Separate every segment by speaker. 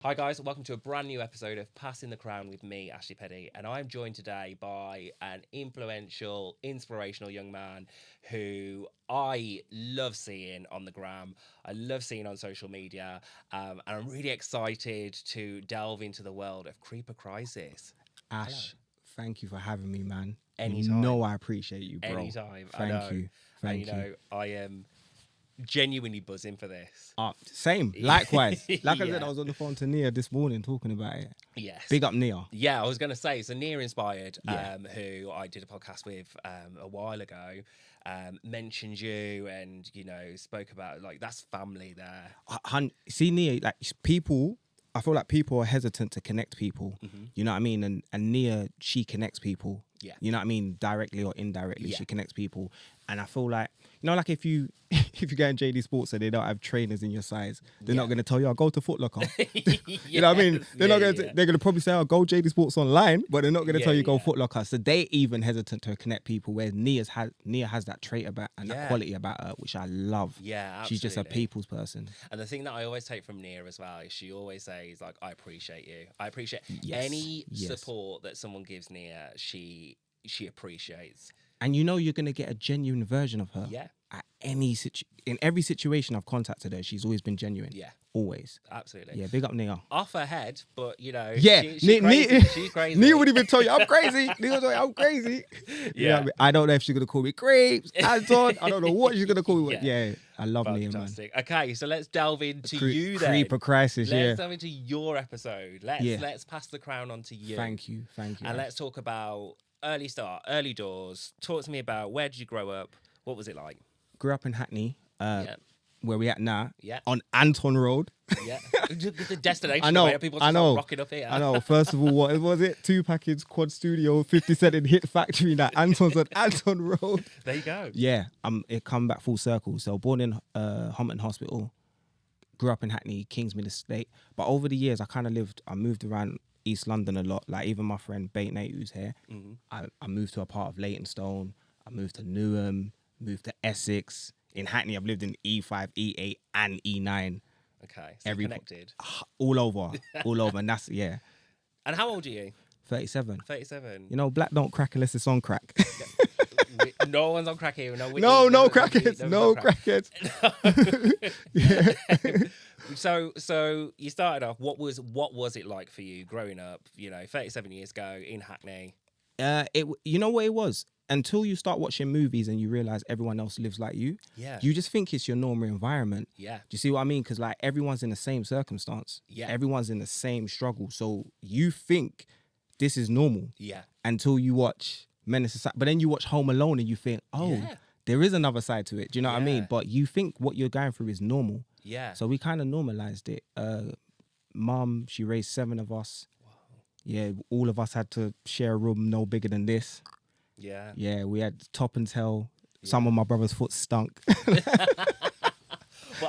Speaker 1: Hi guys, welcome to a brand new episode of Passing the Crown with me, Ashley Petty, and I'm joined today by an influential, inspirational young man who I love seeing on the gram. I love seeing on social media, and I'm really excited to delve into the world of Creeper Crisis. Hello.
Speaker 2: Ash, thank you for having me, man. You
Speaker 1: Anytime.
Speaker 2: know I appreciate you, bro.
Speaker 1: Anytime. I
Speaker 2: Thank
Speaker 1: know.
Speaker 2: you.
Speaker 1: And
Speaker 2: Thank you.
Speaker 1: I am genuinely buzzing for this.
Speaker 2: Same, likewise. Like I said,
Speaker 1: Yeah.
Speaker 2: I was on the phone to Nia this morning talking about it.
Speaker 1: Yes.
Speaker 2: Big up Nia.
Speaker 1: Yeah, I was going to say, so Nia Inspired,
Speaker 2: Yeah.
Speaker 1: who I did a podcast with a while ago, mentioned you and, spoke about, like, that's family there.
Speaker 2: See, Nia, like people, I feel like people are hesitant to connect people.
Speaker 1: Mm-hmm.
Speaker 2: You know what I mean? And Nia, she connects people.
Speaker 1: Yeah.
Speaker 2: You know what I mean? Directly or indirectly,
Speaker 1: Yeah.
Speaker 2: she connects people. And I feel like, like if you if you go in JD Sports and they don't have trainers in your size, they're not going to tell you, I'll go to Foot Locker. You know what I mean? They're not going to. They're going to probably say, I'll go JD Sports online, but they're not going to tell you go Foot Locker. So they even hesitant to connect people. Where Nia has that trait about and that quality about her, which I love.
Speaker 1: Yeah, absolutely.
Speaker 2: She's just a people's person.
Speaker 1: And the thing that I always take from Nia as well is she always says, like, I appreciate you. I appreciate any support that someone gives Nia, she appreciates.
Speaker 2: And you're going to get a genuine version of her.
Speaker 1: Yeah.
Speaker 2: At in every situation I've contacted her, she's always been genuine.
Speaker 1: Yeah.
Speaker 2: Always.
Speaker 1: Absolutely.
Speaker 2: Yeah, big up Nia.
Speaker 1: Off her head, but,
Speaker 2: Yeah.
Speaker 1: she's crazy. She's crazy.
Speaker 2: Nia would even tell you, I'm crazy. Nia would tell you, I'm crazy.
Speaker 1: Yeah.
Speaker 2: You know what I mean? I don't know if she's going to call me Crepes, Anton. I don't know what she's going to call me. Yeah, I love Nia, man.
Speaker 1: Fantastic. Okay, so let's delve into you then.
Speaker 2: Creeper Crisis,
Speaker 1: Let's delve into your episode.
Speaker 2: Yeah.
Speaker 1: Let's pass the crown on to you.
Speaker 2: Thank you.
Speaker 1: And let's talk about early doors. Talk to me about, where did you grow up? What was it like?
Speaker 2: Grew up in Hackney,
Speaker 1: Yeah.
Speaker 2: where we at now.
Speaker 1: Yeah.
Speaker 2: On Anton Road.
Speaker 1: Yeah. The destination.
Speaker 2: I know.
Speaker 1: Where people just start rocking up here.
Speaker 2: I know. First of all, what was it? 2 package quad studio, 50 Cent in Hit Factory. Now Anton's on Anton Road.
Speaker 1: There you go.
Speaker 2: Yeah, it come back full circle. So born in Homerton Hospital, grew up in Hackney, Kingsmead Estate. But over the years, I moved around East London a lot. Like even my friend Bait Nate, who's here, I moved to a part of Leytonstone. I moved to Newham, moved to Essex. In Hackney, I've lived in E5, E8, and E9.
Speaker 1: Okay, so connected.
Speaker 2: All over. And that's, yeah.
Speaker 1: And how old are you?
Speaker 2: 37.
Speaker 1: 37.
Speaker 2: Black don't crack unless it's on crack.
Speaker 1: No one's on crack here. No
Speaker 2: crackheads. No crackheads.
Speaker 1: Yeah. So you started off. What was it like for you growing up? 37 years ago in Hackney.
Speaker 2: You know what it was? Until you start watching movies and you realize everyone else lives like you, you just think it's your normal environment.
Speaker 1: Yeah.
Speaker 2: Do you see what I mean? Because like everyone's in the same circumstance.
Speaker 1: Yeah.
Speaker 2: Everyone's in the same struggle. So you think this is normal.
Speaker 1: Yeah.
Speaker 2: Until you watch Menace to Society. But then you watch Home Alone and you think, there is another side to it. Do you know what I mean? But you think what you're going through is normal.
Speaker 1: Yeah.
Speaker 2: So we kind of normalized it. Mum, she raised 7 of us.
Speaker 1: Wow.
Speaker 2: Yeah, all of us had to share a room no bigger than this.
Speaker 1: Yeah.
Speaker 2: Yeah, we had top and tail. Some of my brother's foot stunk.
Speaker 1: But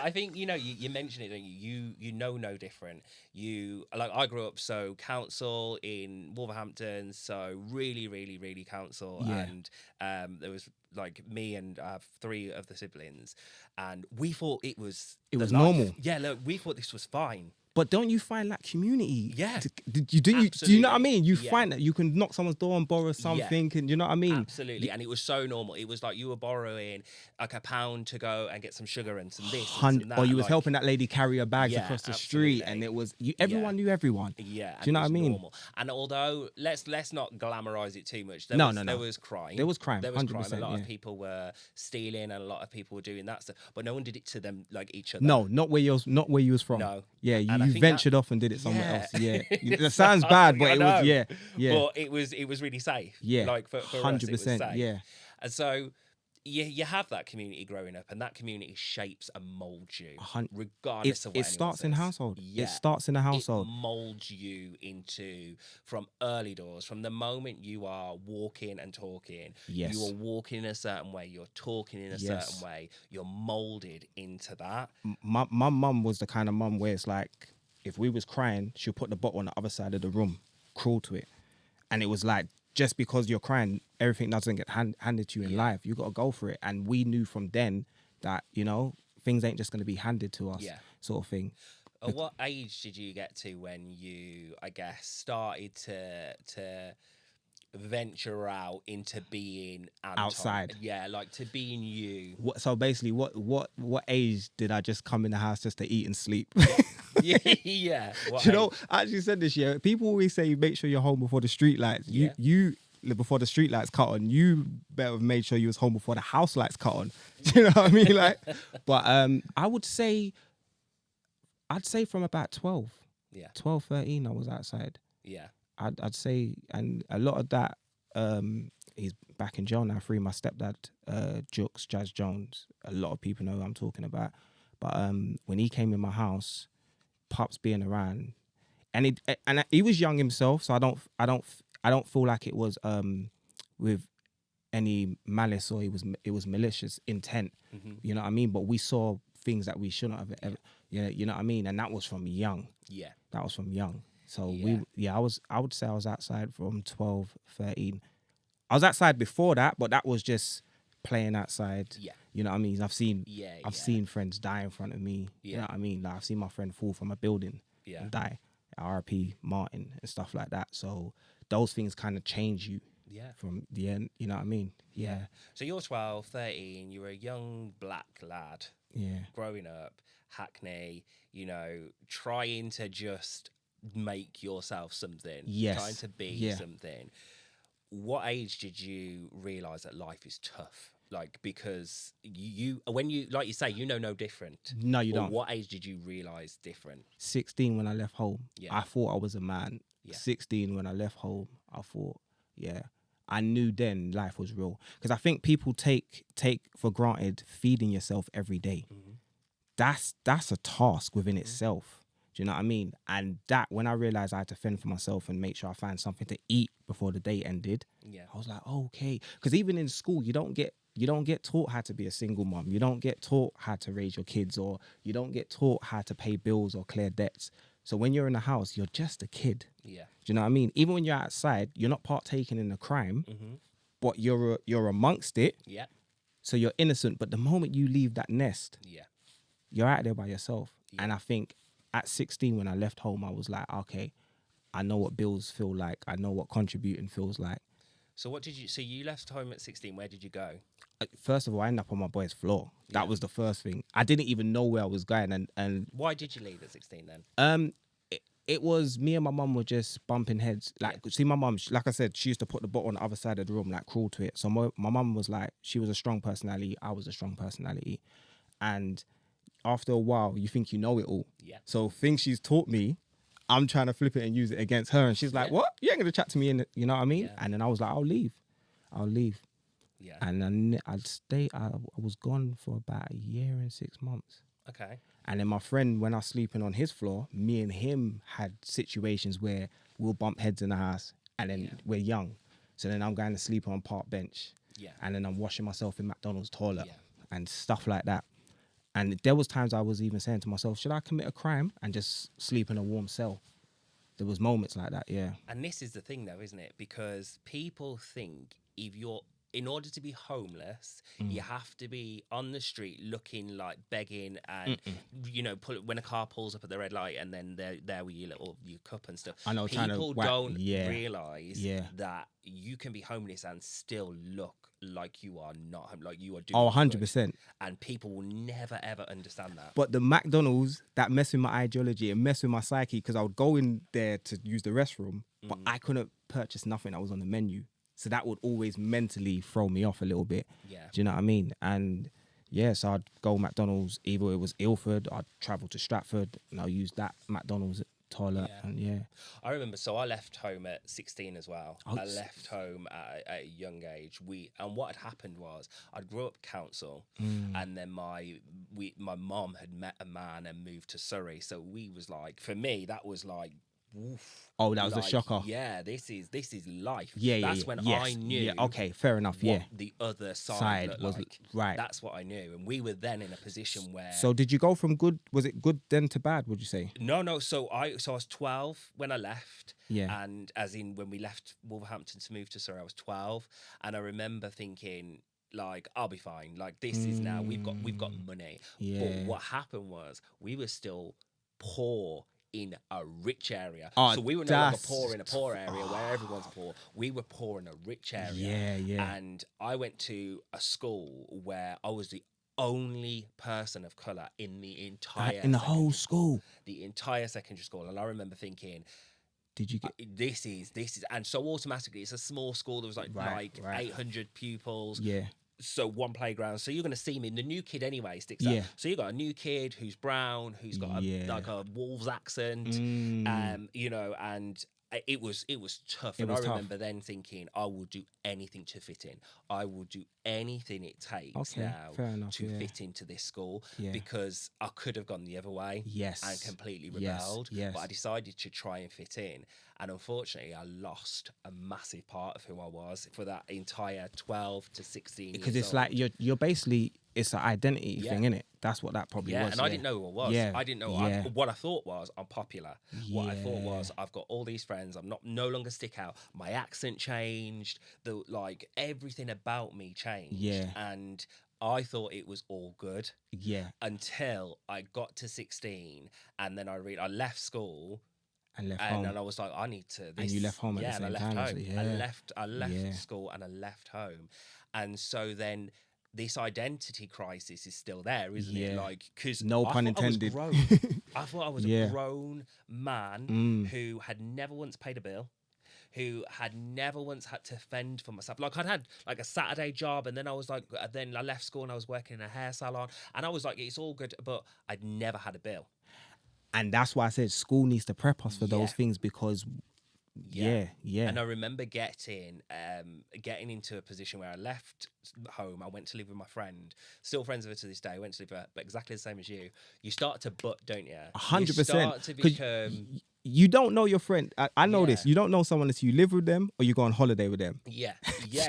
Speaker 1: I think, you mentioned it, don't you? You know no different. I grew up council in Wolverhampton, so really, really, really council.
Speaker 2: Yeah.
Speaker 1: And there was like me and 3 of the siblings, and we thought it was
Speaker 2: normal.
Speaker 1: Yeah, look, we thought this was fine.
Speaker 2: But don't you find that community?
Speaker 1: Yeah.
Speaker 2: Do you know what I mean? You
Speaker 1: Yeah.
Speaker 2: find that you can knock someone's door and borrow something, and you know what I mean?
Speaker 1: Absolutely. And it was so normal. It was like you were borrowing like £1 to go and get some sugar and some this and some that.
Speaker 2: Or you was helping that lady carry her bags
Speaker 1: Yeah,
Speaker 2: across the street, and it was everyone knew everyone.
Speaker 1: Yeah.
Speaker 2: Do you know what I mean?
Speaker 1: Normal. And although let's not glamorize it too much. There was crime.
Speaker 2: There was crime.
Speaker 1: There was
Speaker 2: 100%,
Speaker 1: crime. A lot
Speaker 2: yeah.
Speaker 1: of people were stealing, and a lot of people were doing that stuff. But no one did it to them like each other.
Speaker 2: No, not where you was from.
Speaker 1: No.
Speaker 2: Yeah,
Speaker 1: And I
Speaker 2: you
Speaker 1: think
Speaker 2: ventured off and did it somewhere
Speaker 1: Yeah.
Speaker 2: else. Yeah. That sounds bad, but
Speaker 1: I
Speaker 2: it
Speaker 1: know.
Speaker 2: was yeah.
Speaker 1: But it was really safe.
Speaker 2: Yeah.
Speaker 1: Like for us, it was
Speaker 2: 100%.
Speaker 1: safe.
Speaker 2: Yeah.
Speaker 1: And so you have that community growing up, and that community shapes and molds you, regardless of what
Speaker 2: It starts in
Speaker 1: anyone says.
Speaker 2: household.
Speaker 1: Yeah.
Speaker 2: It starts in a household.
Speaker 1: It molds you from early doors, from the moment you are walking and talking.
Speaker 2: Yes.
Speaker 1: You are walking in a certain way, you're talking in a certain way, you're molded into that.
Speaker 2: My mum was the kind of mum where it's like, if we was crying, she'll put the bottle on the other side of the room, crawl to it. And it was like, just because you're crying, everything doesn't get handed to you in life. You got to go for it. And we knew from then that, things ain't just going to be handed to us, sort of thing.
Speaker 1: At what age did you get to when you, I guess, started to venture out into being Anton?
Speaker 2: Outside.
Speaker 1: Yeah, like to being you.
Speaker 2: So basically, what age did I just come in the house just to eat and sleep?
Speaker 1: Yeah, yeah. What
Speaker 2: You know,
Speaker 1: age?
Speaker 2: I actually said this year. People always say make sure you're home before the street lights.
Speaker 1: Yeah.
Speaker 2: You before the street lights cut on. You better have made sure you was home before the house lights cut on. Do you know what I mean? Like, but I would say, I'd say from about 12,
Speaker 1: Yeah,
Speaker 2: 12, 13, I was outside.
Speaker 1: yeah,
Speaker 2: I'd say, and a lot of that, he's back in jail now. Free my stepdad, Jux Jazz Jones. A lot of people know who I'm talking about. But when he came in my house, Pops being around, and he was young himself, so I don't feel like it was with any malice, or it was malicious intent. You know what I mean? But we saw things that we shouldn't have ever. Yeah, you know what I mean? And that was from young.
Speaker 1: yeah.
Speaker 2: That was from young. So
Speaker 1: Yeah.
Speaker 2: I would say I was outside from 12, 13. I was outside before that, but that was just playing outside.
Speaker 1: Yeah.
Speaker 2: You know what I mean? I've seen
Speaker 1: Yeah,
Speaker 2: seen friends die in front of me. You know what I mean? Like I've seen my friend fall from a building
Speaker 1: Yeah.
Speaker 2: and die. RP Martin and stuff like that. So those things kind of change you
Speaker 1: Yeah.
Speaker 2: from the end. You know what I mean? Yeah.
Speaker 1: So you're 12, 13, you're a young black lad
Speaker 2: Yeah.
Speaker 1: growing up, Hackney, you know, trying to just make yourself something,
Speaker 2: Yes.
Speaker 1: trying to be
Speaker 2: Yeah.
Speaker 1: something. What age did you realize that life is tough? Like, because you when you, like you say, you know no different.
Speaker 2: No, you
Speaker 1: But
Speaker 2: don't.
Speaker 1: what age did you realize different?
Speaker 2: 16 when I left home.
Speaker 1: Yeah.
Speaker 2: I thought I was a man.
Speaker 1: Yeah.
Speaker 2: 16 when I left home, I thought, yeah. I knew then life was real. Because I think people take for granted feeding yourself every day. That's a task within itself. Do you know what I mean? And that, when I realized I had to fend for myself and make sure I found something to eat before the day ended,
Speaker 1: Yeah.
Speaker 2: I was like, okay. Because even in school, you don't get taught how to be a single mom. You don't get taught how to raise your kids, or you don't get taught how to pay bills or clear debts. So when you're in the house, you're just a kid.
Speaker 1: Yeah.
Speaker 2: Do you know what I mean? Even when you're outside, you're not partaking in a crime, but you're amongst it.
Speaker 1: Yeah.
Speaker 2: So you're innocent. But the moment you leave that nest,
Speaker 1: Yeah.
Speaker 2: you're out there by yourself.
Speaker 1: Yeah.
Speaker 2: And I think at 16, when I left home, I was like, okay, I know what bills feel like. I know what contributing feels like.
Speaker 1: So what did you? So you left home at 16. Where did you go?
Speaker 2: First of all, I ended up on my boy's floor. That was the first thing. I didn't even know where I was going. And
Speaker 1: Why did you leave at 16 then?
Speaker 2: it was me and my mum were just bumping heads. Like, see, my mum, like I said, she used to put the bottle on the other side of the room, like crawl to it. So my mum was like, she was a strong personality. I was a strong personality. And after a while, you think you know it all.
Speaker 1: Yeah.
Speaker 2: So things she's taught me, I'm trying to flip it and use it against her. And she's like, what? You ain't going to chat to me, you know what I mean?
Speaker 1: Yeah.
Speaker 2: And then I was like, I'll leave.
Speaker 1: Yeah.
Speaker 2: And then I'd stay. I was gone for about a year and 6 months.
Speaker 1: Okay.
Speaker 2: And then my friend, when I was sleeping on his floor, me and him had situations where we'll bump heads in the house, and then we're young. So then I'm going to sleep on park bench.
Speaker 1: Yeah.
Speaker 2: And then I'm washing myself in McDonald's toilet and stuff like that. And there was times I was even saying to myself, should I commit a crime and just sleep in a warm cell? There was moments like that, yeah.
Speaker 1: And this is the thing, though, isn't it? Because people think in order to be homeless, you have to be on the street looking like begging and, you know, when a car pulls up at the red light and then they're there with your cup and stuff.
Speaker 2: I know,
Speaker 1: people don't realise
Speaker 2: Yeah.
Speaker 1: that you can be homeless and still look like you are not home, like you are doing.
Speaker 2: Oh,
Speaker 1: good.
Speaker 2: 100%.
Speaker 1: And people will never, ever understand that.
Speaker 2: But the McDonald's, that messed with my ideology and messed with my psyche, because I would go in there to use the restroom, but I couldn't purchase nothing that was on the menu. So that would always mentally throw me off a little bit.
Speaker 1: Yeah.
Speaker 2: Do you know what I mean? And yeah, so I'd go McDonald's, either it was Ilford, I'd travel to Stratford, and I'll use that McDonald's toilet.
Speaker 1: Yeah.
Speaker 2: And yeah.
Speaker 1: I remember, so I left home at 16 as well.
Speaker 2: Oh,
Speaker 1: I left home at a young age. And what had happened was I grew up council, and then my mom had met a man and moved to Surrey. So we was like, for me, that was like, oof.
Speaker 2: Oh, that was a shocker.
Speaker 1: Yeah, this is life.
Speaker 2: Yeah,
Speaker 1: That's when I knew.
Speaker 2: Yeah, okay, fair enough.
Speaker 1: What
Speaker 2: Yeah.
Speaker 1: the other side looked
Speaker 2: was
Speaker 1: like.
Speaker 2: right.
Speaker 1: That's what I knew, and we were then in a position where.
Speaker 2: So did you go from good? Was it good then to bad? Would you say?
Speaker 1: No. So I was 12 when I left.
Speaker 2: Yeah.
Speaker 1: And as in when we left Wolverhampton to move to Surrey, I was 12, and I remember thinking, like, I'll be fine. Like, this is now we've got money.
Speaker 2: Yeah.
Speaker 1: But what happened was we were still poor in a rich area.
Speaker 2: Oh,
Speaker 1: So we were no longer
Speaker 2: that's-
Speaker 1: poor in a poor area where everyone's poor. We were poor in a rich area.
Speaker 2: Yeah, yeah.
Speaker 1: And I went to a school where I was the only person of colour in the entire
Speaker 2: In the whole
Speaker 1: secondary
Speaker 2: school.
Speaker 1: the entire secondary school. And I remember thinking,
Speaker 2: Did you get?
Speaker 1: this is, and so automatically it's a small school. There was like
Speaker 2: Right.
Speaker 1: 800 pupils.
Speaker 2: Yeah.
Speaker 1: So one playground. So you're going to see me. The new kid anyway sticks
Speaker 2: Yeah.
Speaker 1: out. So you got a new kid who's brown, who's got like a Wolves accent, you know, and it was tough.
Speaker 2: It
Speaker 1: And
Speaker 2: was
Speaker 1: I
Speaker 2: tough.
Speaker 1: remember then thinking, I will do anything to fit in. I will do anything it takes
Speaker 2: Okay,
Speaker 1: now
Speaker 2: fair enough,
Speaker 1: to
Speaker 2: yeah.
Speaker 1: fit into this school
Speaker 2: Yeah.
Speaker 1: because I could have gone the other way
Speaker 2: Yes.
Speaker 1: and completely
Speaker 2: Yes,
Speaker 1: rebelled.
Speaker 2: yes.
Speaker 1: But I decided to try and fit in. And unfortunately, I lost a massive part of who I was for that entire 12 to 16
Speaker 2: Because
Speaker 1: years
Speaker 2: it's
Speaker 1: old.
Speaker 2: like you're basically, it's an identity
Speaker 1: Yeah.
Speaker 2: thing, innit? That's what that probably
Speaker 1: Yeah,
Speaker 2: was.
Speaker 1: and I didn't know who I was.
Speaker 2: Yeah,
Speaker 1: I didn't know.
Speaker 2: yeah.
Speaker 1: What I thought was I'm popular. What I thought
Speaker 2: Yeah.
Speaker 1: was I've got all these friends. I'm no longer stick out. My accent changed. Everything about me changed.
Speaker 2: Yeah.
Speaker 1: And I thought it was all good
Speaker 2: Yeah.
Speaker 1: until I got to 16, and then I left school.
Speaker 2: And left
Speaker 1: And
Speaker 2: home.
Speaker 1: then I was like, I need to.
Speaker 2: And you left home at the
Speaker 1: and I
Speaker 2: same
Speaker 1: left
Speaker 2: time,
Speaker 1: home.
Speaker 2: actually,
Speaker 1: I
Speaker 2: yeah.
Speaker 1: left
Speaker 2: Yeah.
Speaker 1: school and I left home, and so then this identity crisis is still there, isn't it?
Speaker 2: Yeah.
Speaker 1: Like, because
Speaker 2: No pun intended.
Speaker 1: I thought I was
Speaker 2: Yeah.
Speaker 1: a grown man
Speaker 2: Mm.
Speaker 1: who had never once paid a bill, who had never once had to fend for myself. Like, I'd had like a Saturday job, and then I was like, then I left school and I was working in a hair salon, and I was like, it's all good, but I'd never had a bill.
Speaker 2: And that's why I said school needs to prep us for those
Speaker 1: Yeah.
Speaker 2: things because, yeah.
Speaker 1: And I remember getting into a position where I left home. I went to live with my friend, still friends with her to this day. Went to live with her, but exactly the same as you. You start to butt, don't you?
Speaker 2: 100%.
Speaker 1: You start to
Speaker 2: 'Cause
Speaker 1: become.
Speaker 2: You don't know your friend. I know this.
Speaker 1: Yeah.
Speaker 2: You don't know someone until you live with them or you go on holiday with them.
Speaker 1: Yeah.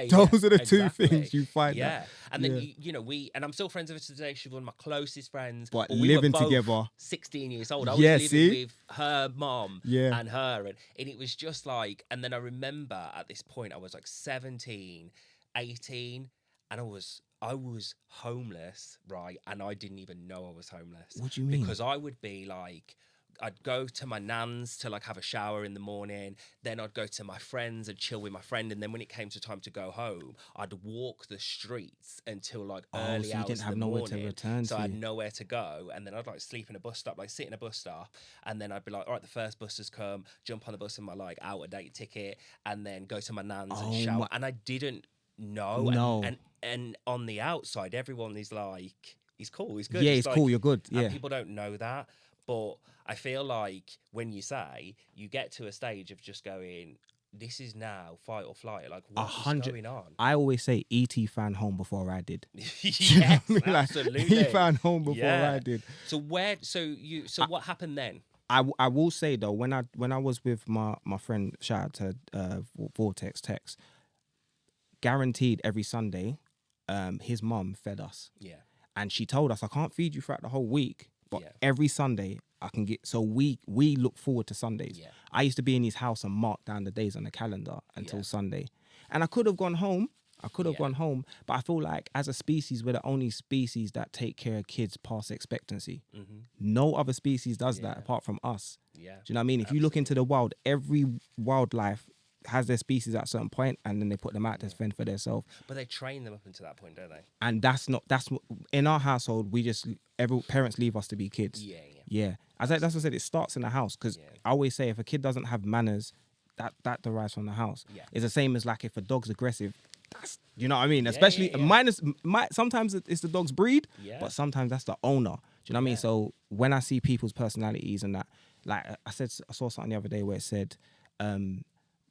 Speaker 2: Those are the two
Speaker 1: exactly.
Speaker 2: things you find
Speaker 1: Yeah.
Speaker 2: out.
Speaker 1: And then,
Speaker 2: Yeah.
Speaker 1: and I'm still friends with her today. She's one of my closest friends.
Speaker 2: But
Speaker 1: we were
Speaker 2: living
Speaker 1: both
Speaker 2: together.
Speaker 1: 16 years old. I
Speaker 2: Yeah,
Speaker 1: was living
Speaker 2: see?
Speaker 1: with her mom
Speaker 2: Yeah.
Speaker 1: and her. And it was just like, and then I remember at this point, I was like 17, 18, and I was homeless, right? And I didn't even know I was homeless.
Speaker 2: What do you mean?
Speaker 1: Because I would be like, I'd go to my nan's to like have a shower in the morning. Then I'd go to my friends and chill with my friend. And then when it came to time to go home, I'd walk the streets until like early
Speaker 2: so you
Speaker 1: hours
Speaker 2: didn't have
Speaker 1: of the
Speaker 2: nowhere to
Speaker 1: morning.
Speaker 2: return
Speaker 1: So
Speaker 2: to.
Speaker 1: I had nowhere to go. And then I'd like sleep in a bus stop, like sit in a bus stop. And then I'd be like, all right, the first bus has come, jump on the bus in my like out of date ticket, and then go to my nan's and shower. And I didn't know.
Speaker 2: No.
Speaker 1: And on the outside, everyone is like, he's cool, he's good.
Speaker 2: Yeah,
Speaker 1: It's
Speaker 2: it's
Speaker 1: like,
Speaker 2: cool. You're good.
Speaker 1: and
Speaker 2: Yeah.
Speaker 1: people don't know that. But I feel like when you get to a stage of just going, this is now fight or flight. Like, what's
Speaker 2: 100.
Speaker 1: going on?
Speaker 2: I always say E.T. found home before I did.
Speaker 1: Yes,
Speaker 2: Like,
Speaker 1: absolutely.
Speaker 2: he found home before
Speaker 1: Yeah.
Speaker 2: I did.
Speaker 1: So what happened then?
Speaker 2: I will say though, when I was with my friend, shout out to Vortex Tex, guaranteed every Sunday, his mum fed us.
Speaker 1: Yeah.
Speaker 2: And she told us, I can't feed you throughout the whole week, but
Speaker 1: Yeah.
Speaker 2: every Sunday I can get. So we look forward to Sundays.
Speaker 1: Yeah.
Speaker 2: I used to be in his house and mark down the days on the calendar until
Speaker 1: Yeah.
Speaker 2: Sunday, and I could have gone home.
Speaker 1: Yeah.
Speaker 2: Gone home, but I feel like as a species, we're the only species that take care of kids past expectancy.
Speaker 1: Mm-hmm.
Speaker 2: No other species does that
Speaker 1: Yeah.
Speaker 2: apart from us.
Speaker 1: Yeah.
Speaker 2: Do you know what I mean? If you look into the wild, every wildlife has their species at a certain point, and then they put them out to fend for themselves.
Speaker 1: But they train them up until that point, don't they?
Speaker 2: And that's in our household. We just parents leave us to be kids.
Speaker 1: Yeah.
Speaker 2: Yeah, that's what I said. It starts in the house because
Speaker 1: Yeah.
Speaker 2: I always say if a kid doesn't have manners, that derives from the house.
Speaker 1: Yeah.
Speaker 2: It's the same as like if a dog's aggressive. You know what I mean? Especially
Speaker 1: yeah.
Speaker 2: sometimes it's the dog's breed,
Speaker 1: Yeah.
Speaker 2: but sometimes that's the owner. Do you know what I mean?
Speaker 1: Yeah.
Speaker 2: So when I see people's personalities and that, like I saw something the other day where it said,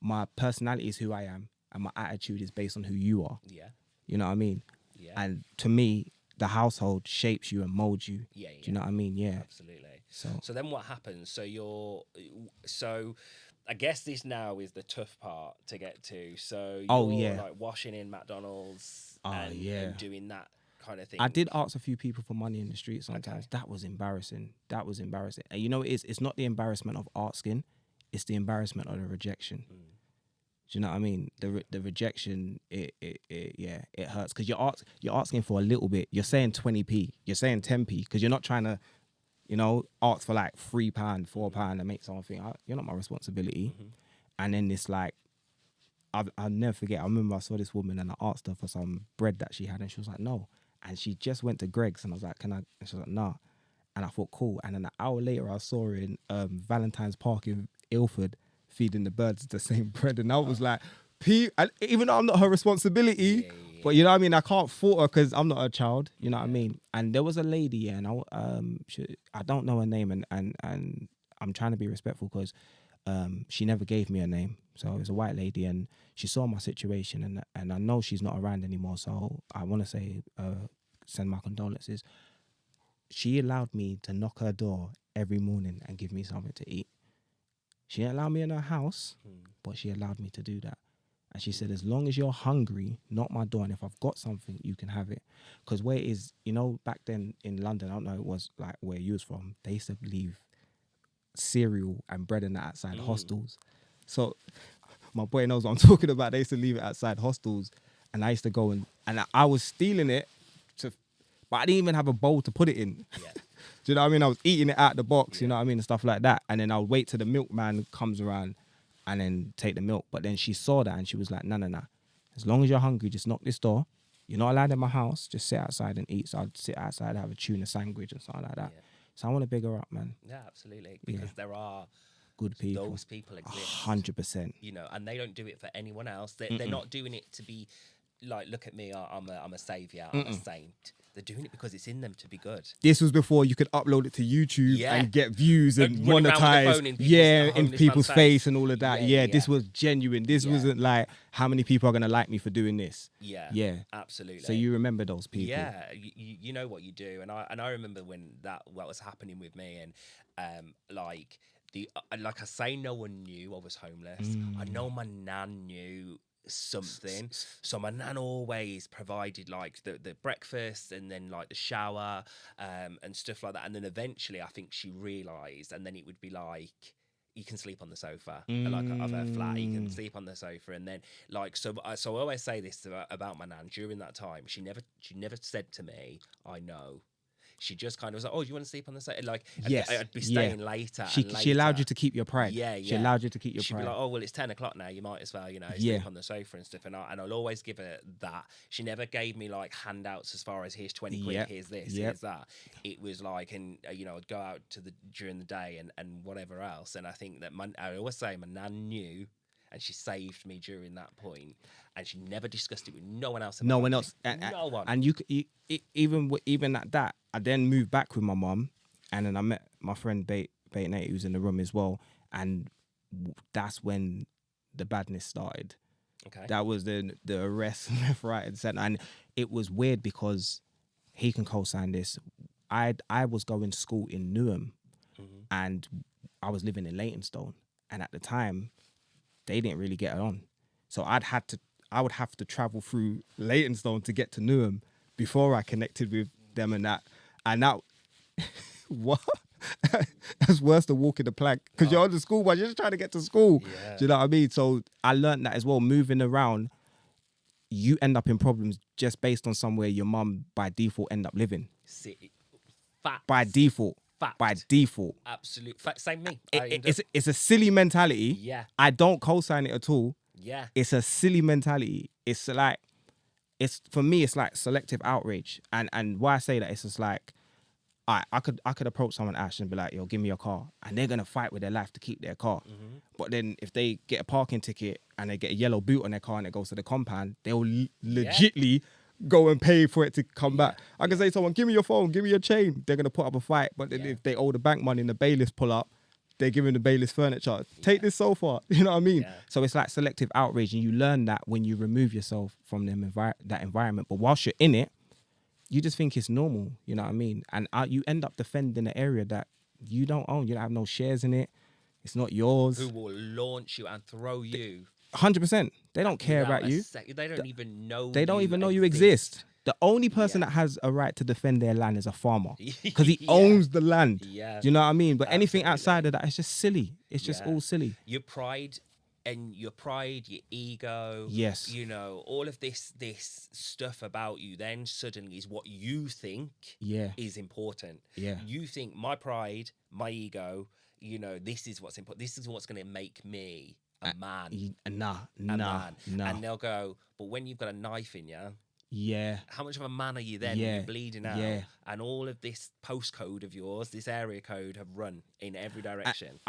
Speaker 2: my personality is who I am and my attitude is based on who you are.
Speaker 1: Yeah.
Speaker 2: You know what I mean?
Speaker 1: Yeah.
Speaker 2: And to me, the household shapes you and molds you.
Speaker 1: Yeah.
Speaker 2: Do you know what I mean? Yeah.
Speaker 1: Absolutely.
Speaker 2: So
Speaker 1: then what happens? So I guess this now is the tough part to get to. So you're like washing in McDonald's and doing that kind of thing.
Speaker 2: I did ask a few people for money in the street sometimes.
Speaker 1: Okay.
Speaker 2: That was embarrassing. And you know, it's not the embarrassment of asking, it's the embarrassment of the rejection.
Speaker 1: Mm.
Speaker 2: Do you know what I mean? The rejection, it hurts because you're asking for a little bit. You're saying 20p, you're saying 10p because you're not trying to, you know, ask for like £3, £4 and make someone think, you're not my responsibility. And then it's like, I'll never forget. I remember I saw this woman and I asked her for some bread that she had, and she was like, no. And she just went to Greg's, and I was like, can I? And she was like, nah. And I thought, cool. And then an hour later, I saw her in Valentine's Park in Ilford feeding the birds the same bread. And I was like, even though I'm not her responsibility, but you know what I mean? I can't fault her because I'm not her child. You know what I mean? And there was a lady, and I don't know her name, and I'm trying to be respectful because she never gave me a name. So it was a white lady, and she saw my situation, and I know she's not around anymore. So I want to say, send my condolences. She allowed me to knock her door every morning and give me something to eat. She didn't allow me in her house, but she allowed me to do that. And she said, as long as you're hungry, knock my door, and if I've got something, you can have it. Because where it is, you know, back then in London, I don't know it was like where you was from, they used to leave cereal and bread and that outside hostels. So my boy knows what I'm talking about. They used to leave it outside hostels, and I used to go and I was stealing it, but I didn't even have a bowl to put it in. Yeah. Do you know what I mean? I was eating it out the box, you know what I mean, and stuff like that. And then I would wait till the milkman comes around and then take the milk. But then she saw that and she was like, no. As long as you're hungry, just knock this door. You're not allowed in my house. Just sit outside and eat. So I'd sit outside, have a tuna sandwich and something like that. Yeah. So I want to big her up, man.
Speaker 1: Yeah, absolutely. Because there are
Speaker 2: good people.
Speaker 1: Those people exist.
Speaker 2: 100%.
Speaker 1: You know, and they don't do it for anyone else. They're not doing it to be like, look at me, I'm a savior, I'm a saint. They're doing it because it's in them to be good. This
Speaker 2: was before you could upload it to YouTube and get views and monetize. In people's face and all of that. Yeah, this was genuine. This wasn't like, how many people are going to like me for doing this? Yeah, absolutely. So you remember those people?
Speaker 1: Yeah, you know what you do. And I remember when what was happening with me, and like I say, no one knew I was homeless. I know my nan knew something, so my nan always provided like the breakfast and then like the shower and stuff like that, and then eventually I think she realized, and then it would be like, you can sleep on the sofa, like of her flat, you can sleep on the sofa, and then like so I always say this about my nan. During that time, she never said to me, I know. She just kind of was like, oh, do you want to sleep on the sofa? Like, I'd be staying later.
Speaker 2: She allowed you to keep your pride.
Speaker 1: Yeah.
Speaker 2: She allowed you to keep your
Speaker 1: She'd
Speaker 2: pride.
Speaker 1: She'd be like, oh, well, it's 10 o'clock now. You might as well, sleep on the sofa and stuff. And I'll always give her that. She never gave me like handouts as far as here's 20 quid, here's this, here's that. It was like, and I'd go out during the day and whatever else. And I think that I always say my nan knew, and she saved me during that point, and she never discussed it with no one else.
Speaker 2: No one else.
Speaker 1: No one.
Speaker 2: And you even at that, I then moved back with my mum, and then I met my friend Bait Nate, who's in the room as well, and that's when the badness started. Okay. That was the arrest left, right, and centre, and it was weird because he can co-sign this. I was going to school in Newham, and I was living in Leytonstone, and at the time, they didn't really get on. So I would have to travel through Leytonstone to get to Newham before I connected with them and that. And that, what? That's worse than walking the plank. Because you're on the school bus, you're just trying to get to school. Yeah. Do you know what I mean? So I learned that as well. Moving around, you end up in problems just based on somewhere your mum by default end up living.
Speaker 1: Facts.
Speaker 2: By default. Fact. By default.
Speaker 1: Absolute fact. Same me.
Speaker 2: It's a silly mentality.
Speaker 1: Yeah.
Speaker 2: I don't co-sign it at all.
Speaker 1: Yeah.
Speaker 2: It's a silly mentality. It's like, for me, it's like selective outrage. And why I say that, it's just like, I could approach someone, Ash, and be like, yo, give me your car. And they're going to fight with their life to keep their car. But then if they get a parking ticket and they get a yellow boot on their car and it goes to the compound, they'll legitly go and pay for it to come back. I can say to someone, give me your phone, give me your chain. They're going to put up a fight. But then if they owe the bank money and the bailiffs pull up, they're giving the bailiffs furniture. Take this sofa. You know what I mean? Yeah. So it's like selective outrage. And you learn that when you remove yourself from that environment. But whilst you're in it, you just think it's normal. You know what I mean? And you end up defending an area that you don't own. You don't have no shares in it. It's not yours.
Speaker 1: Who will launch you and throw you.
Speaker 2: 100%. They don't care about you.
Speaker 1: They don't even know.
Speaker 2: They don't even know you exist. The only person that has a right to defend their land is a farmer, because he owns the land. Yeah. Do you know what I mean? But anything outside of that is just silly. It's just all silly.
Speaker 1: Your pride and your pride, your ego,
Speaker 2: Yes.
Speaker 1: you know, all of this stuff about you then suddenly is what you think
Speaker 2: Yeah.
Speaker 1: is important.
Speaker 2: Yeah.
Speaker 1: You think my pride, my ego, you know, this is what's important. This is what's going to make me a man.
Speaker 2: Nah.
Speaker 1: And they'll go, but when you've got a knife in you,
Speaker 2: Yeah.
Speaker 1: how much of a man are you then when
Speaker 2: Yeah.
Speaker 1: you're bleeding out?
Speaker 2: Yeah.
Speaker 1: And all of this postcode of yours, this area code, have run in every direction.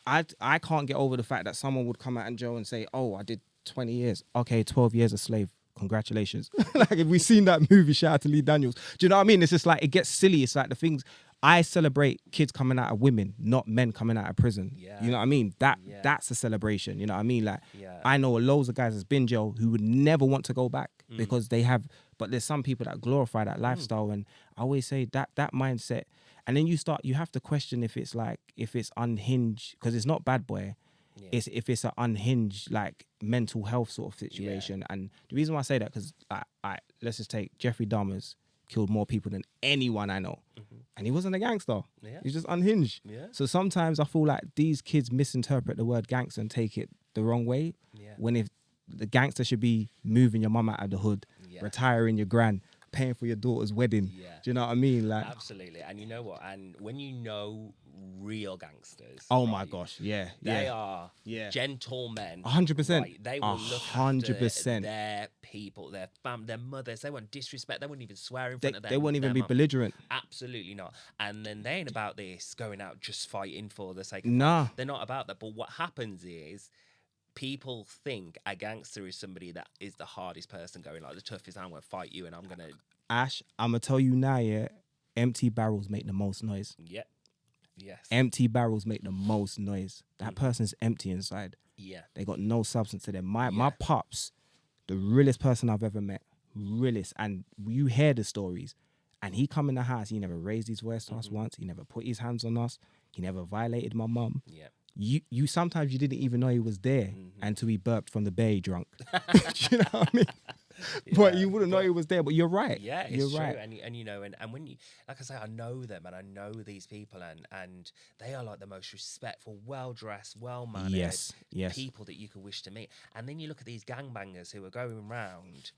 Speaker 2: I can't get over the fact that someone would come out and Joe and say, "Oh, I did 20 years. Okay, 12 years a slave. Congratulations." Like, if we've seen that movie, shout out to Lee Daniels. Do you know what I mean? It's just like, it gets silly. It's like the things, I celebrate kids coming out of women, not men coming out of prison.
Speaker 1: Yeah.
Speaker 2: You know what I mean? That's a celebration. You know what I mean? Like,
Speaker 1: Yeah.
Speaker 2: I know loads of guys that's been jail who would never want to go back because they have, but there's some people that glorify that lifestyle. And I always say that mindset. And then you have to question if it's unhinged, because it's not bad boy.
Speaker 1: Yeah.
Speaker 2: It's if it's an unhinged, like, mental health sort of situation. And the reason why I say that, because let's just take Jeffrey Dahmer's killed more people than anyone I know. And he wasn't a gangster.
Speaker 1: Yeah.
Speaker 2: He's just unhinged.
Speaker 1: Yeah.
Speaker 2: So sometimes I feel like these kids misinterpret the word gangster and take it the wrong way.
Speaker 1: Yeah.
Speaker 2: When if the gangster should be moving your mum out of the hood, retiring your gran, paying for your daughter's wedding.
Speaker 1: Yeah.
Speaker 2: Do you know what I mean? Like,
Speaker 1: Absolutely. And you know what? And when you know real gangsters,
Speaker 2: oh my
Speaker 1: right,
Speaker 2: gosh, yeah,
Speaker 1: they
Speaker 2: yeah,
Speaker 1: are
Speaker 2: yeah,
Speaker 1: gentlemen.
Speaker 2: 100%.
Speaker 1: Right? They will look
Speaker 2: 100%.
Speaker 1: after their people, their their mothers. They won't disrespect. They won't even swear in front of them.
Speaker 2: They won't even
Speaker 1: their
Speaker 2: be
Speaker 1: mum.
Speaker 2: belligerent.
Speaker 1: Absolutely not. And then they ain't about this going out just fighting for the sake of
Speaker 2: Nah.
Speaker 1: They're not about that. But what happens is, people think a gangster is somebody that is the hardest person going, like the toughest. I'm going to fight you, and I'm going to.
Speaker 2: Ash, I'm gonna tell you now, yeah, empty barrels make the most noise.
Speaker 1: Yeah. Yes.
Speaker 2: Empty barrels make the most noise. That person's empty inside.
Speaker 1: Yeah.
Speaker 2: They got no substance to them. My pops, the realest person I've ever met, realest. And you hear the stories. And he come in the house, he never raised his voice to us once. He never put his hands on us. He never violated my mum.
Speaker 1: Yeah.
Speaker 2: You sometimes you didn't even know he was there until he burped from the bay drunk. Do you know what I mean? But you wouldn't know he was there. But you're right.
Speaker 1: Yeah, it's
Speaker 2: you're
Speaker 1: true.
Speaker 2: right.
Speaker 1: And you know, and when you, like I say, I know them and I know these people, and they are like the most respectful, well dressed, well mannered
Speaker 2: Yes.
Speaker 1: people that you could wish to meet. And then you look at these gangbangers who are going around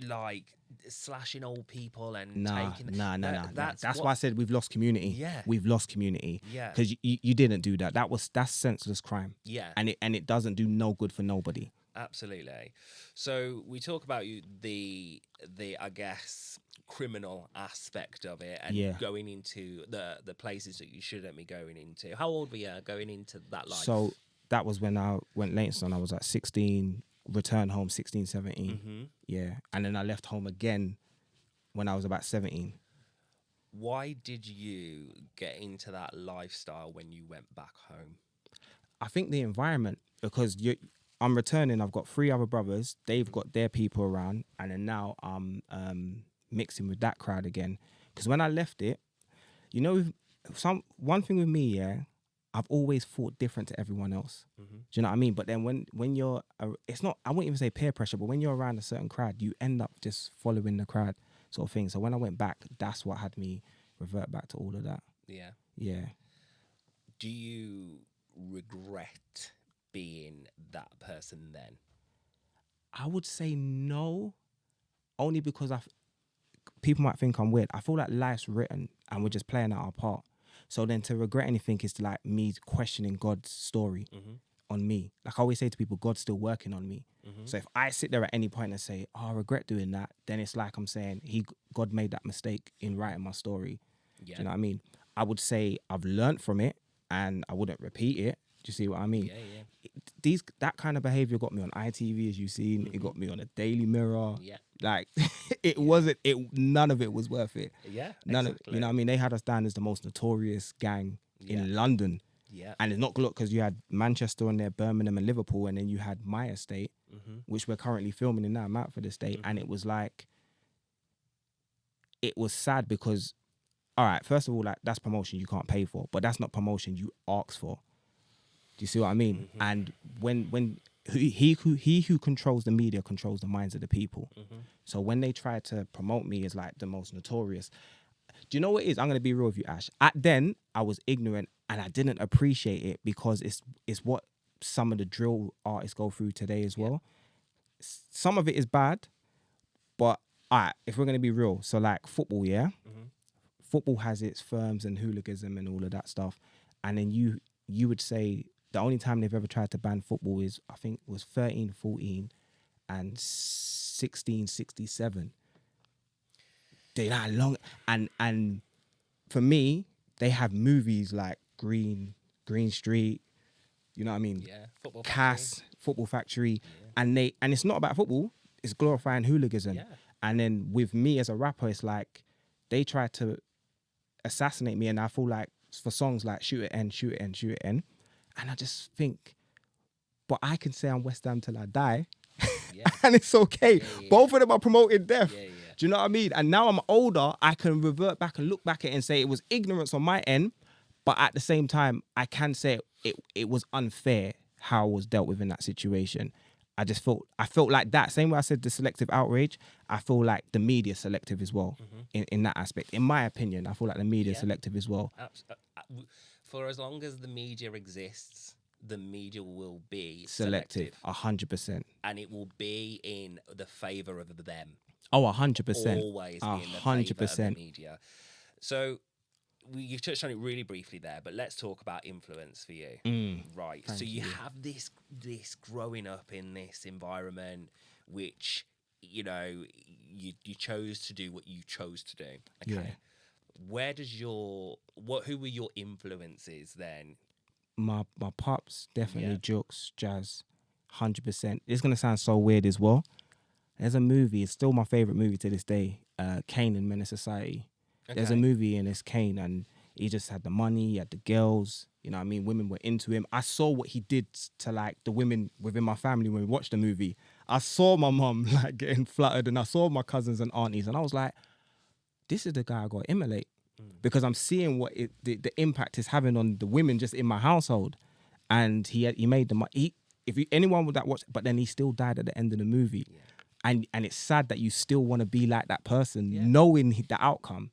Speaker 1: like slashing old people and taking.
Speaker 2: Nah. That's
Speaker 1: what,
Speaker 2: why I said we've lost community.
Speaker 1: Yeah.
Speaker 2: We've lost community.
Speaker 1: Yeah.
Speaker 2: Because you didn't do that. That's senseless crime.
Speaker 1: Yeah.
Speaker 2: And it doesn't do no good for nobody.
Speaker 1: Absolutely. So we talk about the I guess criminal aspect of it, and going into the places that you shouldn't be going into. How old were you going into that life?
Speaker 2: So that was when I went Leytonstone. I was at 16, returned home 16, 17. Yeah. And then I left home again when I was about 17.
Speaker 1: Why did you get into that lifestyle when you went back home?
Speaker 2: I think the environment, because I'm returning. I've got 3 other brothers. They've got their people around, and then now I'm mixing with that crowd again. Because when I left it, you know, one thing with me, yeah, I've always thought different to everyone else. Do you know what I mean? But then when you're, it's not, I wouldn't even say peer pressure, but when you're around a certain crowd, you end up just following the crowd, sort of thing. So when I went back, that's what had me revert back to all of that.
Speaker 1: Yeah.
Speaker 2: Yeah.
Speaker 1: Do you regret being that person then?
Speaker 2: I would say no, only because people might think I'm weird. I feel like life's written and we're just playing out our part. So then to regret anything is like me questioning God's story on me. Like I always say to people, God's still working on me. So if I sit there at any point and say, oh, I regret doing that, then it's like I'm saying God made that mistake in writing my story.
Speaker 1: Yeah.
Speaker 2: Do you know what I mean? I would say I've learned from it and I wouldn't repeat it. Do you see what I mean?
Speaker 1: Yeah.
Speaker 2: That kind of behavior got me on ITV, as you've seen. It got me on a Daily Mirror.
Speaker 1: Yeah.
Speaker 2: Like none of it was worth it.
Speaker 1: Yeah.
Speaker 2: None of, you know what I mean? They had us down as the most notorious gang in London.
Speaker 1: Yeah.
Speaker 2: And it's not good because you had Manchester on there, Birmingham and Liverpool, and then you had my estate, which we're currently filming in now, Mountford Estate. And it was like, it was sad because, all right, first of all, like that's promotion you can't pay for, but that's not promotion you ask for. Do you see what I mean? And when he who controls the media controls the minds of the people. So when they try to promote me as like the most notorious, do you know what it is? I'm going to be real with you, Ash. Then I was ignorant and I didn't appreciate it because it's what some of the drill artists go through today as well. Some of it is bad, but alright, if we're gonna be real, so like football, yeah, football has its firms and hooliganism and all of that stuff, and then you would say the only time they've ever tried to ban football is, I think, was 13-14 and 16-67. They're that long, and for me, they have movies like Green Street, you know what I mean?
Speaker 1: Yeah. Football
Speaker 2: Cass, Football Factory, and it's not about football. It's glorifying hooliganism.
Speaker 1: Yeah.
Speaker 2: And then with me as a rapper, it's like they try to assassinate me, and I feel like for songs like Shoot It End, Shoot It End, Shoot It End, and I just think, but I can say I'm West Ham till I die, and it's okay. Both of them are promoting death. Do you know what I mean? And now I'm older, I can revert back and look back at it and say it was ignorance on my end, but at the same time, I can say it was unfair how I was dealt with in that situation. I felt like that. Same way I said the selective outrage, I feel like the media selective as well in that aspect. In my opinion, I feel like the media selective as well.
Speaker 1: For as long as the media exists, the media will be
Speaker 2: Selective, 100%.
Speaker 1: And it will be in the favour of them.
Speaker 2: Oh, 100%.
Speaker 1: Always be in the favour of the media. So you've touched on it really briefly there, but let's talk about influence for you. Right. So you have this growing up in this environment, which, you know, you chose to do what you chose to do. Okay.
Speaker 2: Yeah.
Speaker 1: Where does who were your influences then?
Speaker 2: My pops, definitely Jux, Jazz, 100%. It's going to sound so weird as well. There's a movie, it's still my favourite movie to this day, Kane and Menace Society. Okay. There's a movie and it's Kane, and he just had the money, he had the girls, you know what I mean? Women were into him. I saw what he did to like the women within my family when we watched the movie. I saw my mum like getting fluttered, and I saw my cousins and aunties, and I was like, this is the guy I got to emulate, because I'm seeing what the impact is having on the women just in my household. And he made the money. Anyone would that watch, but then he still died at the end of the movie. Yeah. And it's sad that you still want to be like that person, knowing the outcome.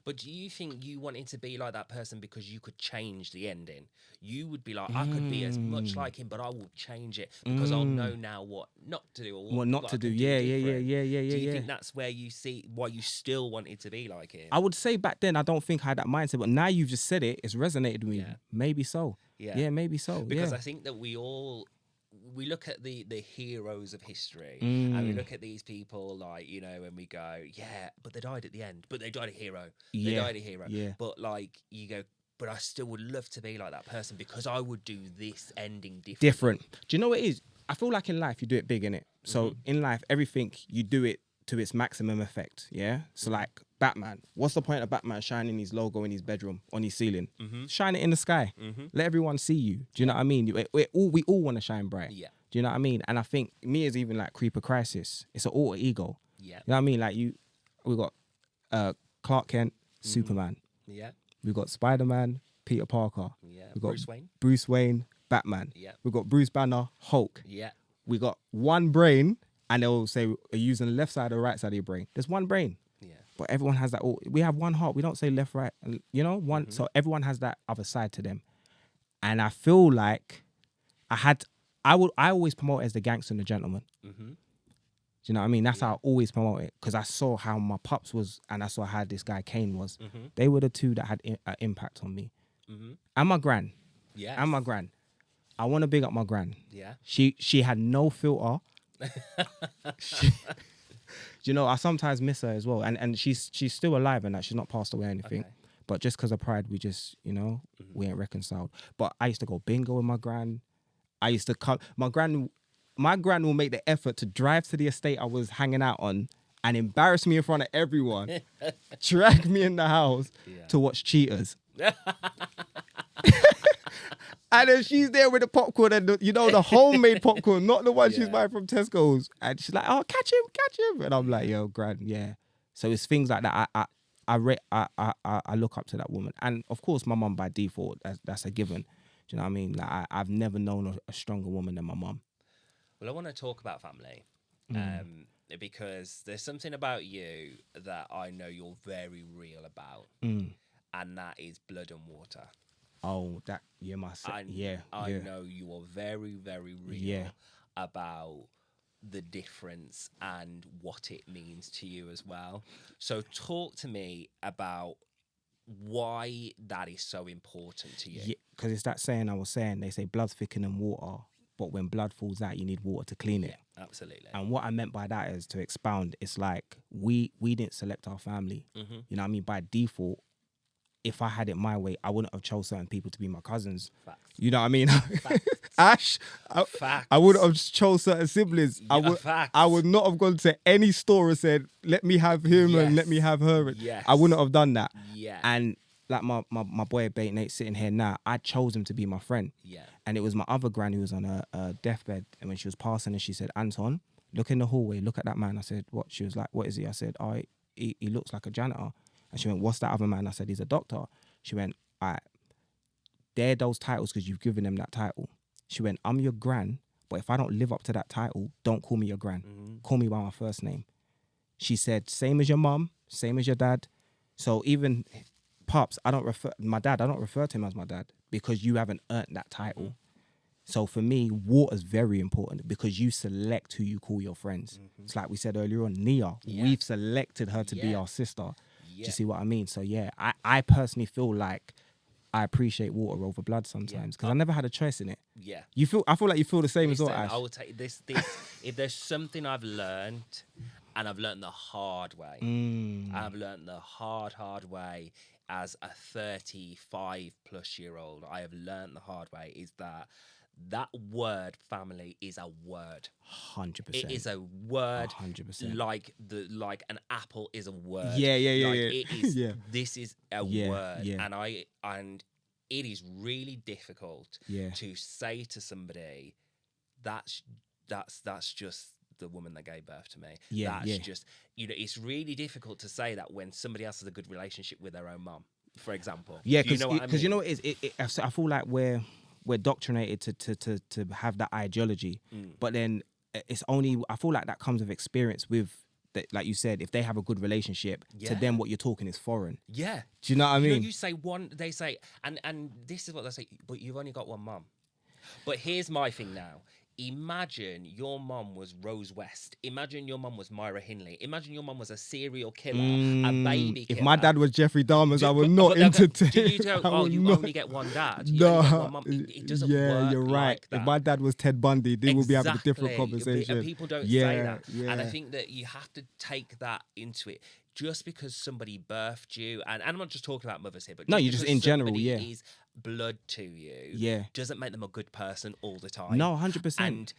Speaker 1: But do you think you wanted to be like that person because you could change the ending? You would be like, I could be as much like him, but I will change it because I'll know now what not to do or
Speaker 2: what not to do. Yeah.
Speaker 1: Do you think that's where you see why you still wanted to be like him?
Speaker 2: I would say back then I don't think I had that mindset, but now you've just said it, it's resonated with me. Maybe so. Yeah, maybe so.
Speaker 1: Because I think that we look at the heroes of history and we look at these people like, you know, and we go, yeah, but they died at the end, but they died a hero. They died a hero. Yeah. But like you go, but I still would love to be like that person because I would do this ending different.
Speaker 2: Do you know what it is? I feel like in life you do it big, innit? So in life, everything you do it to its maximum effect. Yeah. So like Batman, what's the point of Batman shining his logo in his bedroom on his ceiling? Shine it in the sky. Let everyone see you. Do you know what I mean? We all want to shine bright. Yeah. Do you know what I mean? And I think me is even like Creeper Crisis. It's an alter ego. Yeah. You know what I mean? Like we got Clark Kent, Superman. Yeah. We got Spider-Man, Peter Parker. Yeah. We got Bruce Wayne, Batman. Yeah. We got Bruce Banner, Hulk. Yeah. We got one brain, and they'll say, are you using the left side or right side of your brain? There's one brain. Yeah. But everyone has that. We have one heart. We don't say left, right. You know, one. So everyone has that other side to them. And I feel like I always promote it as the gangster and the gentleman. Do you know what I mean? That's how I always promote it, because I saw how my pops was, and I saw how this guy Kane was. They were the two that had an impact on me. And my gran. Yeah. And my gran. I want to big up my gran. Yeah. She had no filter. You know, I sometimes miss her as well, and she's still alive and that she's not passed away or anything. Okay. But just because of pride, we just, you know, we ain't reconciled. But I used to go bingo with my gran. I used to come. My gran will make the effort to drive to the estate I was hanging out on and embarrass me in front of everyone, drag me in the house to watch Cheaters. And then she's there with the popcorn and the homemade popcorn, not the one she's buying from Tesco's. And she's like, "Oh, catch him!" And I'm like, "Yo, gran, yeah." So it's things like that. I look up to that woman, and of course, my mum by default. That's a given. Do you know what I mean? Like I've never known a stronger woman than my mum.
Speaker 1: Well, I want to talk about family, because there's something about you that I know you're very real about, and that is blood and water.
Speaker 2: Oh, that you must say.
Speaker 1: I know you are very, very real
Speaker 2: Yeah.
Speaker 1: about the difference and what it means to you as well. So talk to me about why that is so important to you.
Speaker 2: Yeah, because it's that saying I was saying. They say blood's thicker than water, but when blood falls out, you need water to clean it.
Speaker 1: Yeah, absolutely.
Speaker 2: And what I meant by that is to expound. It's like we didn't select our family.
Speaker 1: Mm-hmm.
Speaker 2: You know what I mean? By default, if I had it my way, I wouldn't have chose certain people to be my cousins.
Speaker 1: Facts.
Speaker 2: You know what I mean?
Speaker 1: Facts.
Speaker 2: Ash,
Speaker 1: Facts.
Speaker 2: I wouldn't have chose certain siblings.
Speaker 1: Facts.
Speaker 2: I would not have gone to any store and said, let me have him and let me have her.
Speaker 1: Yes.
Speaker 2: I wouldn't have done that.
Speaker 1: Yeah.
Speaker 2: And like my boy Bait Nate sitting here now, I chose him to be my friend.
Speaker 1: Yeah.
Speaker 2: And it was my other gran who was on a deathbed. And when she was passing and she said, Anton, look in the hallway, look at that man. I said, what? She was like, what is he? I said, oh, he looks like a janitor. And she went, what's that other man? I said, he's a doctor. She went, all right, they're those titles because you've given them that title. She went, I'm your gran, but if I don't live up to that title, don't call me your gran.
Speaker 1: Mm-hmm.
Speaker 2: Call me by my first name. She said, same as your mum, same as your dad. So even Pops, I don't refer to him as my dad because you haven't earned that title.
Speaker 1: Mm-hmm.
Speaker 2: So for me, water's very important because you select who you call your friends. Mm-hmm. It's like we said earlier on, Nia, we've selected her to be our sister. Do you see what I mean? So yeah, I personally feel like I appreciate water over blood sometimes because I never had a choice in it.
Speaker 1: Yeah.
Speaker 2: I feel like you feel the same as well, Ash.
Speaker 1: I would take this if there's something I've learned, and I've learned the hard way. I've learned the hard way as a 35+ year old. I have learned the hard way is that word family is a word.
Speaker 2: 100%.
Speaker 1: It is a word.
Speaker 2: 100%.
Speaker 1: Like an apple is a word.
Speaker 2: Yeah.
Speaker 1: It is.
Speaker 2: Yeah.
Speaker 1: This is a word.
Speaker 2: Yeah.
Speaker 1: And it is really difficult to say to somebody that's just the woman that gave birth to me. That's just it's really difficult to say that when somebody else has a good relationship with their own mum, for example.
Speaker 2: Yeah,
Speaker 1: because
Speaker 2: you know what it is. I feel like we're doctrinated to have that ideology, but then it's only, I feel like that comes with experience with, like you said, if they have a good relationship, to them what you're talking is foreign.
Speaker 1: Yeah.
Speaker 2: Do you know what I mean?
Speaker 1: You say one, they say, and this is what they say, but you've only got one mum. But here's my thing now. Imagine your mum was Rose West. Imagine your mum was Myra Hindley. Imagine your mum was a serial killer, a baby killer.
Speaker 2: If my dad was Jeffrey Dahmer's, I would not entertain.
Speaker 1: Do you go, you only get one dad? You
Speaker 2: No.
Speaker 1: only get one mum. It doesn't work.
Speaker 2: You're right.
Speaker 1: Like that.
Speaker 2: If my dad was Ted Bundy, then we'll be having a different conversation.
Speaker 1: And people don't say that. And I think that you have to take that into it. Just because somebody birthed you, and I'm not just talking about mothers here, but
Speaker 2: no, you just in general,
Speaker 1: is blood to you, doesn't make them a good person all the time.
Speaker 2: No, 100%.
Speaker 1: And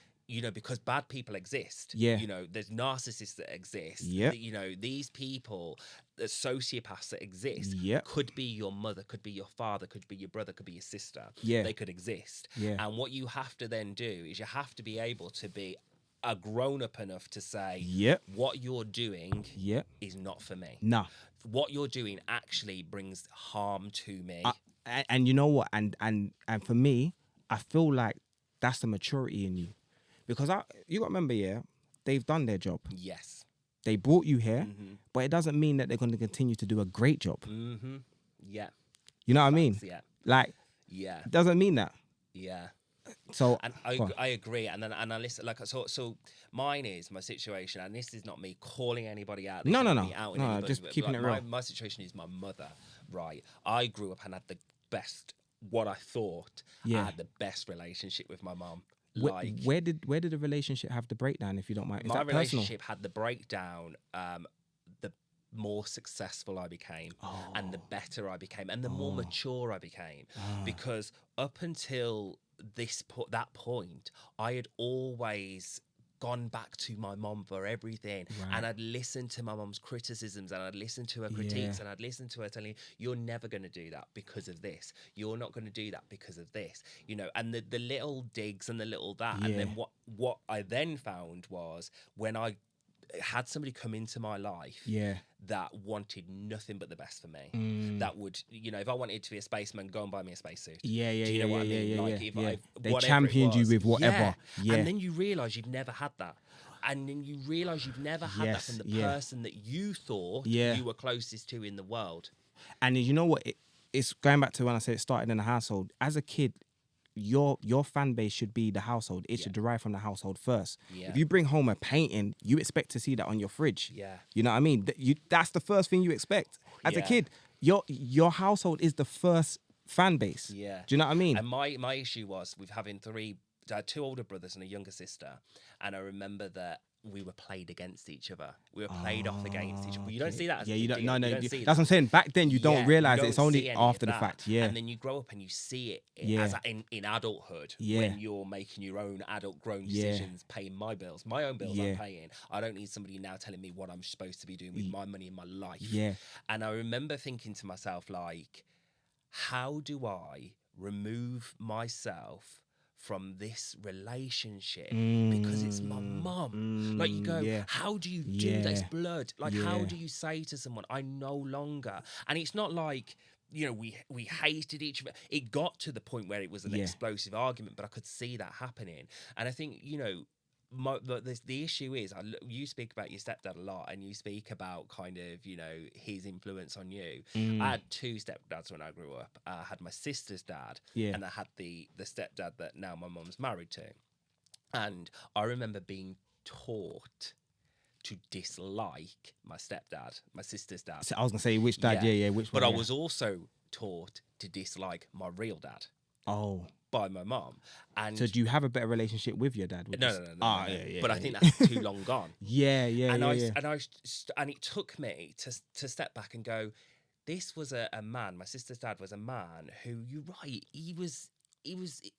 Speaker 1: because bad people exist. There's narcissists that exist. These people, the sociopaths that exist, could be your mother, could be your father, could be your brother, could be your sister. They could exist. And what you have to then do is you have to be able to be a grown up enough to say, what you're doing is not for me.
Speaker 2: No.
Speaker 1: What you're doing actually brings harm to me.
Speaker 2: And you know what? And for me, I feel like that's the maturity in you. Because you got to remember, they've done their job.
Speaker 1: Yes.
Speaker 2: They brought you here, but it doesn't mean that they're going to continue to do a great job.
Speaker 1: Mm-hmm. Yeah.
Speaker 2: You know what I mean?
Speaker 1: Yeah.
Speaker 2: Like, it doesn't mean that.
Speaker 1: Yeah.
Speaker 2: So,
Speaker 1: and I agree, and I listen. Like, so mine is my situation, and this is not me calling anybody out.
Speaker 2: No,
Speaker 1: just
Speaker 2: keeping it real.
Speaker 1: My situation is my mother. Right, I grew up and had the best. What I thought I had the best relationship with my mum. Like,
Speaker 2: where did the relationship have the breakdown? If you don't mind, is
Speaker 1: my
Speaker 2: that
Speaker 1: relationship
Speaker 2: personal?
Speaker 1: had the breakdown. The more successful I became, and the better I became, and the more mature I became, because up until that point, I had always gone back to my mom for everything, and I'd listened to my mom's criticisms, and I'd listened to her critiques, and I'd listened to her telling, you're never going to do that because of this, you're not going to do that because of this, and the little digs and the little that. And then what I then found was when I had somebody come into my life that wanted nothing but the best for me, that would, if I wanted to be a spaceman, go and buy me a spacesuit. Do you know what I mean? Like, if
Speaker 2: they championed you with whatever.
Speaker 1: And then you realise you've never had that. And then you realise you've never had that from the person that you thought you were closest to in the world.
Speaker 2: And you know what? it's going back to when I said it started in the household. As a kid, your fan base should be the household. It should derive from the household first.
Speaker 1: Yeah.
Speaker 2: If you bring home a painting, you expect to see that on your fridge.
Speaker 1: Yeah.
Speaker 2: You know what I mean? That's the first thing you expect. As a kid, your household is the first fan base.
Speaker 1: Yeah.
Speaker 2: Do you know what I mean?
Speaker 1: And my issue was with having I had 2 older brothers and a younger sister, and I remember that we were played against each other. We were played off against each other. But you don't see that as a
Speaker 2: you
Speaker 1: kid,
Speaker 2: don't.
Speaker 1: do
Speaker 2: No,
Speaker 1: you?
Speaker 2: no.
Speaker 1: You don't see
Speaker 2: That's
Speaker 1: that.
Speaker 2: what I'm saying. Back then, you don't realize it's only
Speaker 1: see any
Speaker 2: after
Speaker 1: of
Speaker 2: the
Speaker 1: that.
Speaker 2: fact. Yeah.
Speaker 1: And then you grow up and you see it in adulthood when you're making your own adult grown decisions, paying my bills, my own bills I'm paying. I don't need somebody now telling me what I'm supposed to be doing with my money in my life.
Speaker 2: Yeah.
Speaker 1: And I remember thinking to myself, like, how do I remove myself from this relationship because it's my mum? Like, you go, how do you do that? It's blood. Like, how do you say to someone, I no longer? And it's not like, you know, we hated each other. It got to the point where it was an explosive argument, but I could see that happening. And I think, you know, the issue is, you speak about your stepdad a lot, and you speak about kind of, you know, his influence on you. I had 2 stepdads when I grew up. I had my sister's dad, and I had the stepdad that now my mum's married to. And I remember being taught to dislike my stepdad, my sister's dad.
Speaker 2: So I was gonna say which dad, which one.
Speaker 1: But I was also taught to dislike my real dad.
Speaker 2: Oh.
Speaker 1: By my mom. And
Speaker 2: so do you have a better relationship with your dad?
Speaker 1: No.
Speaker 2: Yeah,
Speaker 1: but I think that's too long gone.
Speaker 2: And
Speaker 1: it took me to step back and go, this was a man, my sister's dad was a man who, you're right, he was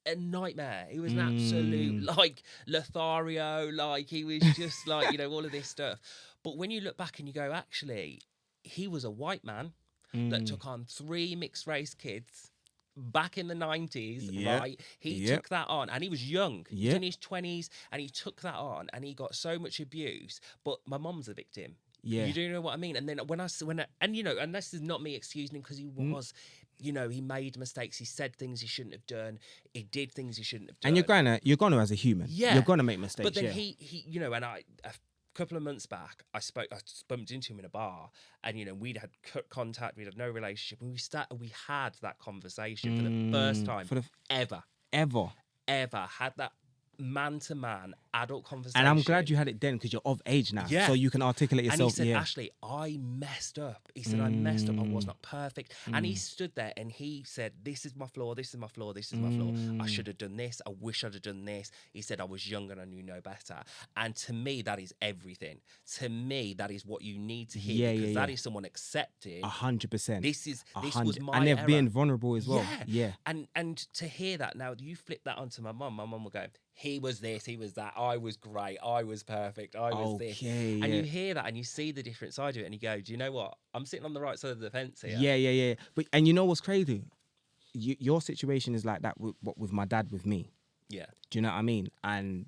Speaker 1: a nightmare. He was an absolute, like, Lothario, like, he was just like, you know, all of this stuff. But when you look back and you go, actually, he was a white man that took on 3 mixed race kids back in the 90s, right? He took that on, and he was young. He was in his 20s, and he took that on, and he got so much abuse. But my mum's a victim.
Speaker 2: Yeah.
Speaker 1: You do know what I mean? And then when I and you know, and this is not me excusing him, because he was, you know, he made mistakes. He said things he shouldn't have done. He did things he shouldn't have done.
Speaker 2: And you're gonna as a human. Yeah. You're gonna make mistakes.
Speaker 1: But then he you know, and a couple of months back, I bumped into him in a bar, and, you know, we'd had cut contact, we'd had no relationship, and we had that conversation for the first time ever had that man-to-man adult conversation.
Speaker 2: And I'm glad you had it then, because you're of age now, so you can articulate yourself.
Speaker 1: And he said, Ashley, I messed up. He said, I messed up. I was not perfect. And he stood there and he said, this is my flaw, this is my flaw, this is my flaw. I should have done this. I wish I'd have done this. He said, I was young and I knew no better. And to me, that is everything. To me, that is what you need to hear, because that is someone accepting.
Speaker 2: 100%.
Speaker 1: This was my
Speaker 2: and they're
Speaker 1: error.
Speaker 2: being vulnerable as well. Yeah.
Speaker 1: And to hear that, now you flip that onto my mum will go, he was this, he was that, I was great, I was perfect, I was this. And you hear that and you see the different side of it, and you go, do you know what? I'm sitting on the right side of the fence here.
Speaker 2: Yeah. But and you know what's crazy? Your situation is like that with my dad, with me.
Speaker 1: Yeah.
Speaker 2: Do you know what I mean? And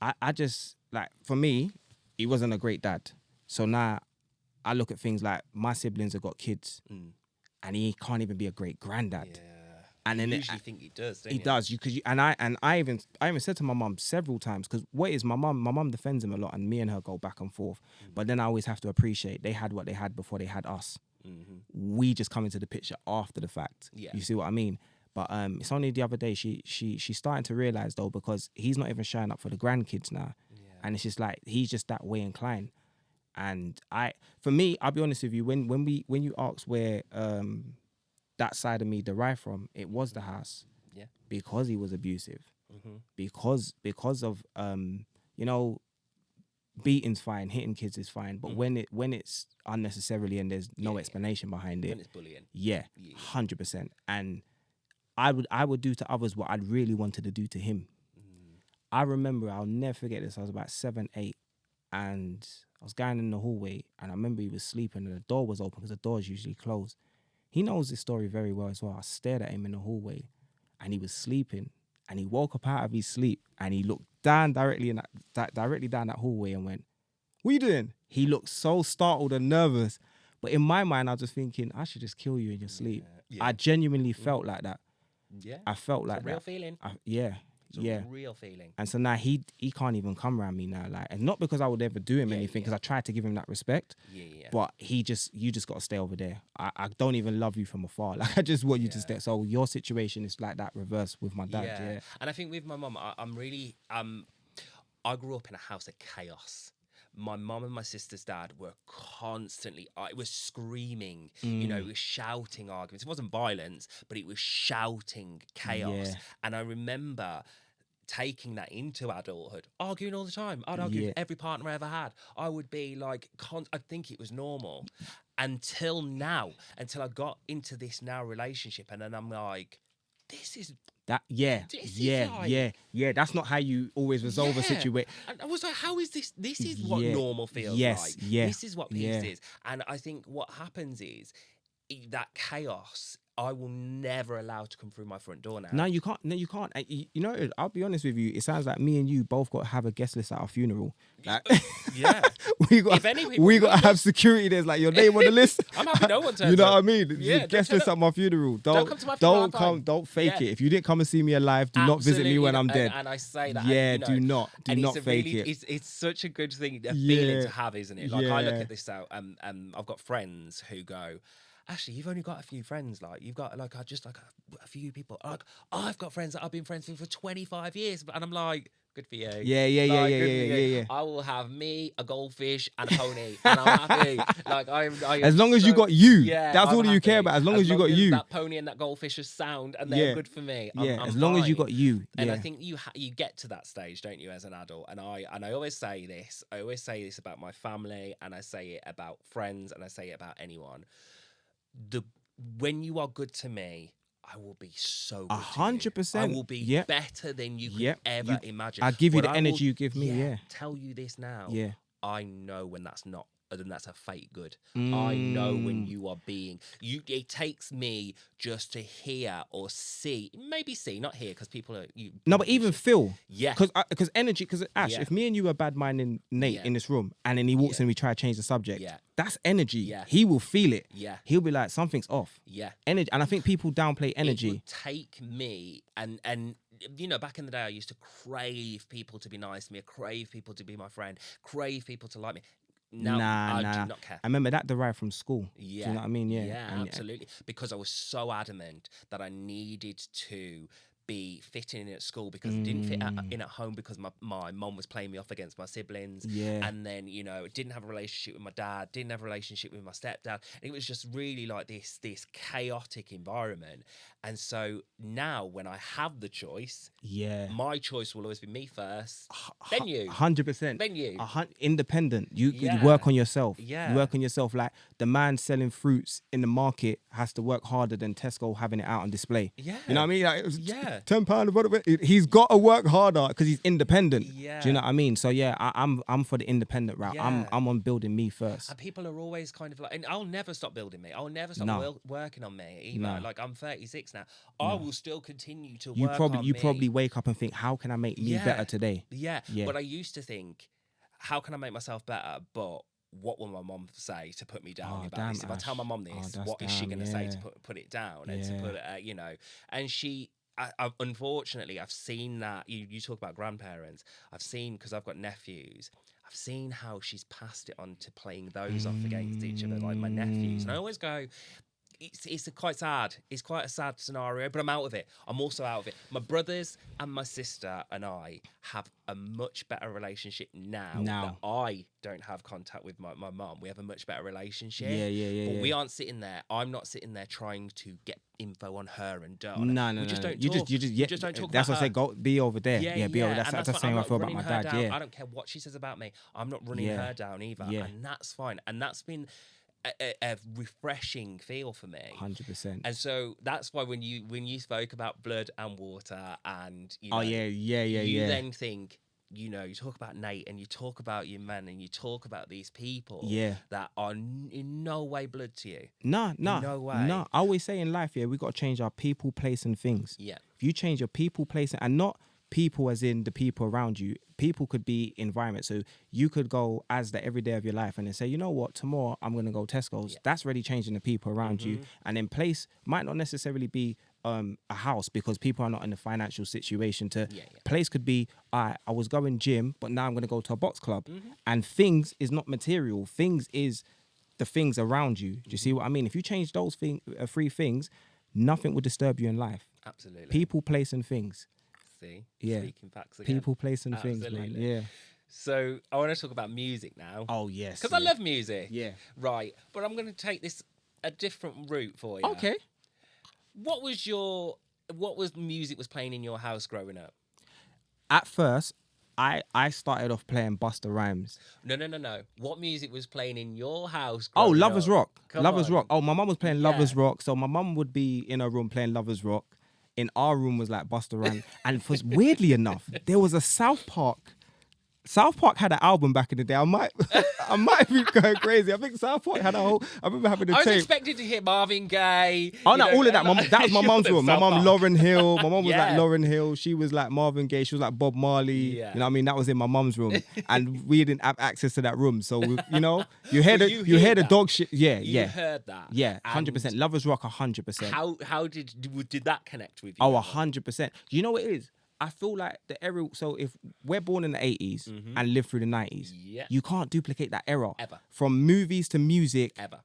Speaker 2: I just, like, for me, he wasn't a great dad. So now I look at things like my siblings have got kids, and he can't even be a great granddad. Yeah. And then
Speaker 1: you usually think he does, don't
Speaker 2: he
Speaker 1: you?
Speaker 2: does. I even said to my mum several times, because what is my mum defends him a lot, and me and her go back and forth. But then I always have to appreciate they had what they had before they had us. We just come into the picture after the fact. Yeah. You see what I mean? But it's only the other day she's starting to realise, though, because he's not even showing up for the grandkids now. Yeah. And it's just like, he's just that way inclined. And for me, I'll be honest with you, when you ask where that side of me derived from, it was the house. Yeah. Because he was abusive. Because of you know, beating's fine, hitting kids is fine, but when it's unnecessarily and there's no explanation behind it,
Speaker 1: when it's bullying.
Speaker 2: 100%. And I would do to others what I'd really wanted to do to him. I remember, I'll never forget this, I was about 7, 8, and I was going in the hallway, and I remember he was sleeping and the door was open, because the door is usually closed. He knows this story very well as well. I stared at him in the hallway, and he was sleeping, and he woke up out of his sleep, and he looked down directly down that hallway and went, "What are you doing?" He looked so startled and nervous. But in my mind, I was just thinking, I should just kill you in your sleep. Yeah. I genuinely felt like that.
Speaker 1: Yeah.
Speaker 2: I felt like
Speaker 1: it's a real feeling. It's a real feeling.
Speaker 2: And so now he can't even come around me now, like, and not because I would ever do him anything, because I tried to give him that respect. But you just got to stay over there. I don't even love you from afar. Like, I just want you to stay. So your situation is like that reverse with my dad. Yeah.
Speaker 1: And I think with my mum, I'm really I grew up in a house of chaos. My mum and my sister's dad were constantly, it was screaming, you know, it was shouting arguments. It wasn't violence, but it was shouting chaos.
Speaker 2: Yeah.
Speaker 1: And I remember taking that into adulthood, arguing all the time. I'd argue with every partner I ever had. I would be like, I think it was normal until I got into this now relationship. And then I'm like, this is...
Speaker 2: That's not how you always resolve a situation.
Speaker 1: And I was like, how is this? This is what normal feels like. This is what peace is. And I think what happens is that chaos, I will never allow to come through my front door now.
Speaker 2: No, you can't. You know, I'll be honest with you. It sounds like me and you both got to have a guest list at our funeral. Like, we got to have security. There's like your name on the list.
Speaker 1: I'm happy no one turns
Speaker 2: You know
Speaker 1: up.
Speaker 2: what I mean? Yeah, guest list at my funeral. Don't come to my funeral. Don't fake it. If you didn't come and see me alive, do not visit me when I'm dead.
Speaker 1: And I say that.
Speaker 2: Yeah, do not fake it.
Speaker 1: It's such a good thing, a feeling to have, isn't it? Like, I look at this out, I've got friends who go, Ashley, you've only got a few friends. Like, you've got like a few people. Like, I've got friends that I've been friends with for 25 years, and I'm like, good for you.
Speaker 2: Yeah.
Speaker 1: I will have me, a goldfish, and a pony, and I'm happy. Like,
Speaker 2: as long as you got you. That's all you care about. As long as you got you.
Speaker 1: That pony and that goldfish are sound, and they're good for me. I'm
Speaker 2: as long as you got you.
Speaker 1: And I think you get to that stage, don't you, as an adult? And I always say this. I always say this about my family, and I say it about friends, and I say it about anyone. When you are good to me, I will be so good
Speaker 2: 100%.
Speaker 1: I will be better than you could ever imagine.
Speaker 2: I give you the energy you give me.
Speaker 1: Tell you this now. I know when that's not. Then that's a fake good. I know when you are being it takes me just to hear or see, maybe see, not hear, because people are
Speaker 2: but even feel. Because energy, because Ash,
Speaker 1: Yeah.
Speaker 2: if me and you are bad minding Nate in this room and then he walks in and we try to change the subject, that's energy. He will feel it. He'll be like, something's off. Energy. And I think people downplay energy.
Speaker 1: It would take me and you know, back in the day I used to crave people to be nice to me, crave people to be my friend, crave people to like me. No, I do not care.
Speaker 2: I remember that derived from school. Do you know what I mean?
Speaker 1: Yeah, absolutely. Because I was so adamant that I needed to be fitting in at school, because I didn't fit in at home because my mom was playing me off against my siblings. And then, you know, didn't have a relationship with my dad, didn't have a relationship with my stepdad. It was just really like this chaotic environment. And so now when I have the choice, my choice will always be me first, then you.
Speaker 2: 100%.
Speaker 1: Then you.
Speaker 2: Independent. You work on yourself. You
Speaker 1: Yeah.
Speaker 2: work on yourself. Like, the man selling fruits in the market has to work harder than Tesco having it out on display.
Speaker 1: Yeah.
Speaker 2: You know what I mean? Like, it was
Speaker 1: Yeah.
Speaker 2: £10. He's got to work harder because he's independent.
Speaker 1: Yeah.
Speaker 2: Do you know what I mean? So yeah, I'm for the independent route.
Speaker 1: Yeah.
Speaker 2: I'm on building me first.
Speaker 1: And people are always kind of like, and I'll never stop building me. I'll never stop working on me either.
Speaker 2: No.
Speaker 1: Like, I'm 36 now. I will still continue to
Speaker 2: You
Speaker 1: work on me.
Speaker 2: probably wake up and think, how can I make me better today?
Speaker 1: Yeah. But I used to think, how can I make myself better? But what will my mom say to put me down about this? If I tell my mom this, what is she going to say to put it down and to put it, you know? And unfortunately, I've seen that. You talk about grandparents. I've seen, because I've got nephews, I've seen how she's passed it on to playing those off against each other, like my nephews. And I always go, it's quite sad. It's quite a sad scenario, but I'm out of it. I'm also out of it. My brothers and my sister and I have a much better relationship now. That I don't have contact with my mum. We have a much better relationship. But we aren't sitting there. I'm not sitting there trying to get info on her and
Speaker 2: No.
Speaker 1: We just don't
Speaker 2: You
Speaker 1: talk.
Speaker 2: just
Speaker 1: don't talk
Speaker 2: That's
Speaker 1: about
Speaker 2: what I say.
Speaker 1: her.
Speaker 2: Go be over there. Be over there. That's the same I feel about my dad.
Speaker 1: Down. I don't care what she says about me. I'm not running her down either. And that's fine. And that's been a refreshing feel for me.
Speaker 2: 100%.
Speaker 1: And so that's why when you spoke about blood and water, and you then think, you know, you talk about Nate and you talk about your man and you talk about these people that are in no way blood to you. No way.
Speaker 2: I always say in life, we got to change our people, place, and things. If you change your people, place, and not people as in the people around you. People could be environment. So you could go as the everyday of your life and then say, you know what, tomorrow I'm going to go Tesco's. That's really changing the people around you. And then place might not necessarily be a house because people are not in a financial situation to.
Speaker 1: Yeah.
Speaker 2: Place could be I was going gym, but now I'm going to go to a box club,
Speaker 1: Mm-hmm.
Speaker 2: and things is not material. Things is the things around you. Do you see what I mean? If you change those three things, nothing will disturb you in life.
Speaker 1: Absolutely.
Speaker 2: People, place, and things.
Speaker 1: See?
Speaker 2: Yeah.
Speaker 1: Speaking facts again.
Speaker 2: People, place, and things, man.
Speaker 1: Absolutely.
Speaker 2: Yeah.
Speaker 1: So I want to talk about music now.
Speaker 2: Oh yes.
Speaker 1: Because I love music.
Speaker 2: Yeah.
Speaker 1: Right. But I'm going to take this a different route for you.
Speaker 2: Okay.
Speaker 1: What was music was playing in your house growing up?
Speaker 2: At first, I started off playing Busta Rhymes.
Speaker 1: No. What music was playing in your house
Speaker 2: Oh,
Speaker 1: growing
Speaker 2: Lovers
Speaker 1: up?
Speaker 2: Rock.
Speaker 1: Come
Speaker 2: Lovers
Speaker 1: on.
Speaker 2: Rock. Oh, my mum was playing
Speaker 1: Yeah.
Speaker 2: Lovers Rock. So my mum would be in her room playing Lovers Rock. In our room was like Busta Rhymes. And weirdly enough, there was a South Park had an album back in the day. I might be going crazy. I think South Park had a whole. I remember having a
Speaker 1: I was
Speaker 2: tape.
Speaker 1: expecting to hear Marvin Gaye.
Speaker 2: Oh no, all of that.
Speaker 1: like,
Speaker 2: That was my mum's room. My
Speaker 1: South
Speaker 2: mum,
Speaker 1: Park.
Speaker 2: Lauryn Hill. My mum was like
Speaker 1: Yeah.
Speaker 2: Lauryn Hill. She was like Marvin Gaye. She was like Bob Marley.
Speaker 1: Yeah.
Speaker 2: You know what I mean? That was in my mum's room, and we didn't have access to that room. So you know, you hear
Speaker 1: Well,
Speaker 2: the
Speaker 1: you
Speaker 2: you
Speaker 1: hear
Speaker 2: hear the
Speaker 1: that.
Speaker 2: dog shit. Yeah,
Speaker 1: You
Speaker 2: yeah,
Speaker 1: heard that.
Speaker 2: yeah.
Speaker 1: And
Speaker 2: 100%. Lovers Rock. 100%.
Speaker 1: How did that connect with you?
Speaker 2: Oh,
Speaker 1: ever?
Speaker 2: 100%. You know what it is? I feel like the era. So if we're born in the 80s and live through the 90s,
Speaker 1: Yeah.
Speaker 2: you can't duplicate that era.
Speaker 1: Ever.
Speaker 2: From movies to music,
Speaker 1: Ever.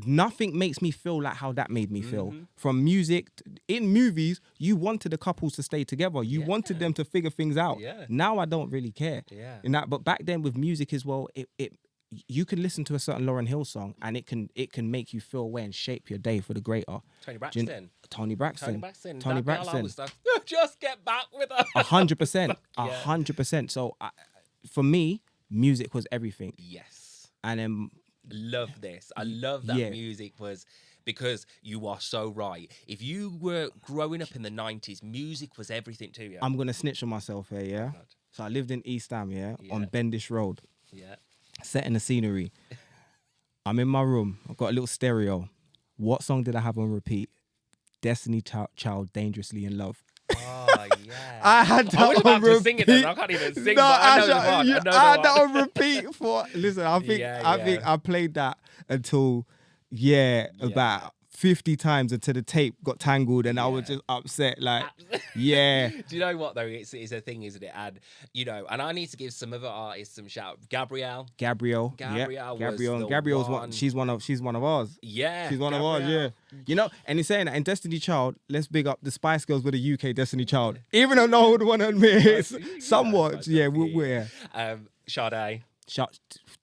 Speaker 2: nothing makes me feel like how that made me feel.
Speaker 1: Mm-hmm.
Speaker 2: From music, in movies, you wanted the couples to stay together. You wanted them to figure things out.
Speaker 1: Yeah.
Speaker 2: Now I don't really care.
Speaker 1: Yeah.
Speaker 2: But back then with music as well, it you can listen to a certain Lauryn Hill song and it can make you feel away and shape your day for the greater.
Speaker 1: Tony Braxton.
Speaker 2: Tony Braxton.
Speaker 1: That girl, I was like, just get back with her.
Speaker 2: 100%.
Speaker 1: Yeah.
Speaker 2: 100%. So for me, music was everything.
Speaker 1: Yes.
Speaker 2: And then
Speaker 1: Love this. I love that
Speaker 2: Yeah.
Speaker 1: music was because you are so right. If you were growing up in the 90s, music was everything to you.
Speaker 2: I'm going to snitch on myself here, yeah?
Speaker 1: God.
Speaker 2: So I lived in East Ham, yeah?
Speaker 1: Yeah.
Speaker 2: On Bendish Road.
Speaker 1: Yeah.
Speaker 2: Setting the scenery. I'm in my room. I've got a little stereo. What song did I have on repeat? Destiny Child, Dangerously in Love.
Speaker 1: Oh, yeah.
Speaker 2: I had that
Speaker 1: I was about
Speaker 2: on
Speaker 1: to
Speaker 2: repeat.
Speaker 1: sing it then. I can't even sing,
Speaker 2: No,
Speaker 1: but I know the
Speaker 2: actually,
Speaker 1: one. I know the
Speaker 2: I had
Speaker 1: one.
Speaker 2: that on repeat for. Listen, I think I played that until about 50 times until the tape got tangled and I was just upset. Like, yeah.
Speaker 1: Do you know what though? It's a thing, isn't it? And and I need to give some other artists some shout. Gabrielle.
Speaker 2: Gabrielle. Gabrielle's one. She's one of ours.
Speaker 1: Yeah.
Speaker 2: She's one of ours, yeah. You know, and he's saying that in Destiny Child, let's big up the Spice Girls with a UK Destiny Child. Even though no one would want to admit it, somewhat. Yeah, we're.
Speaker 1: Sade.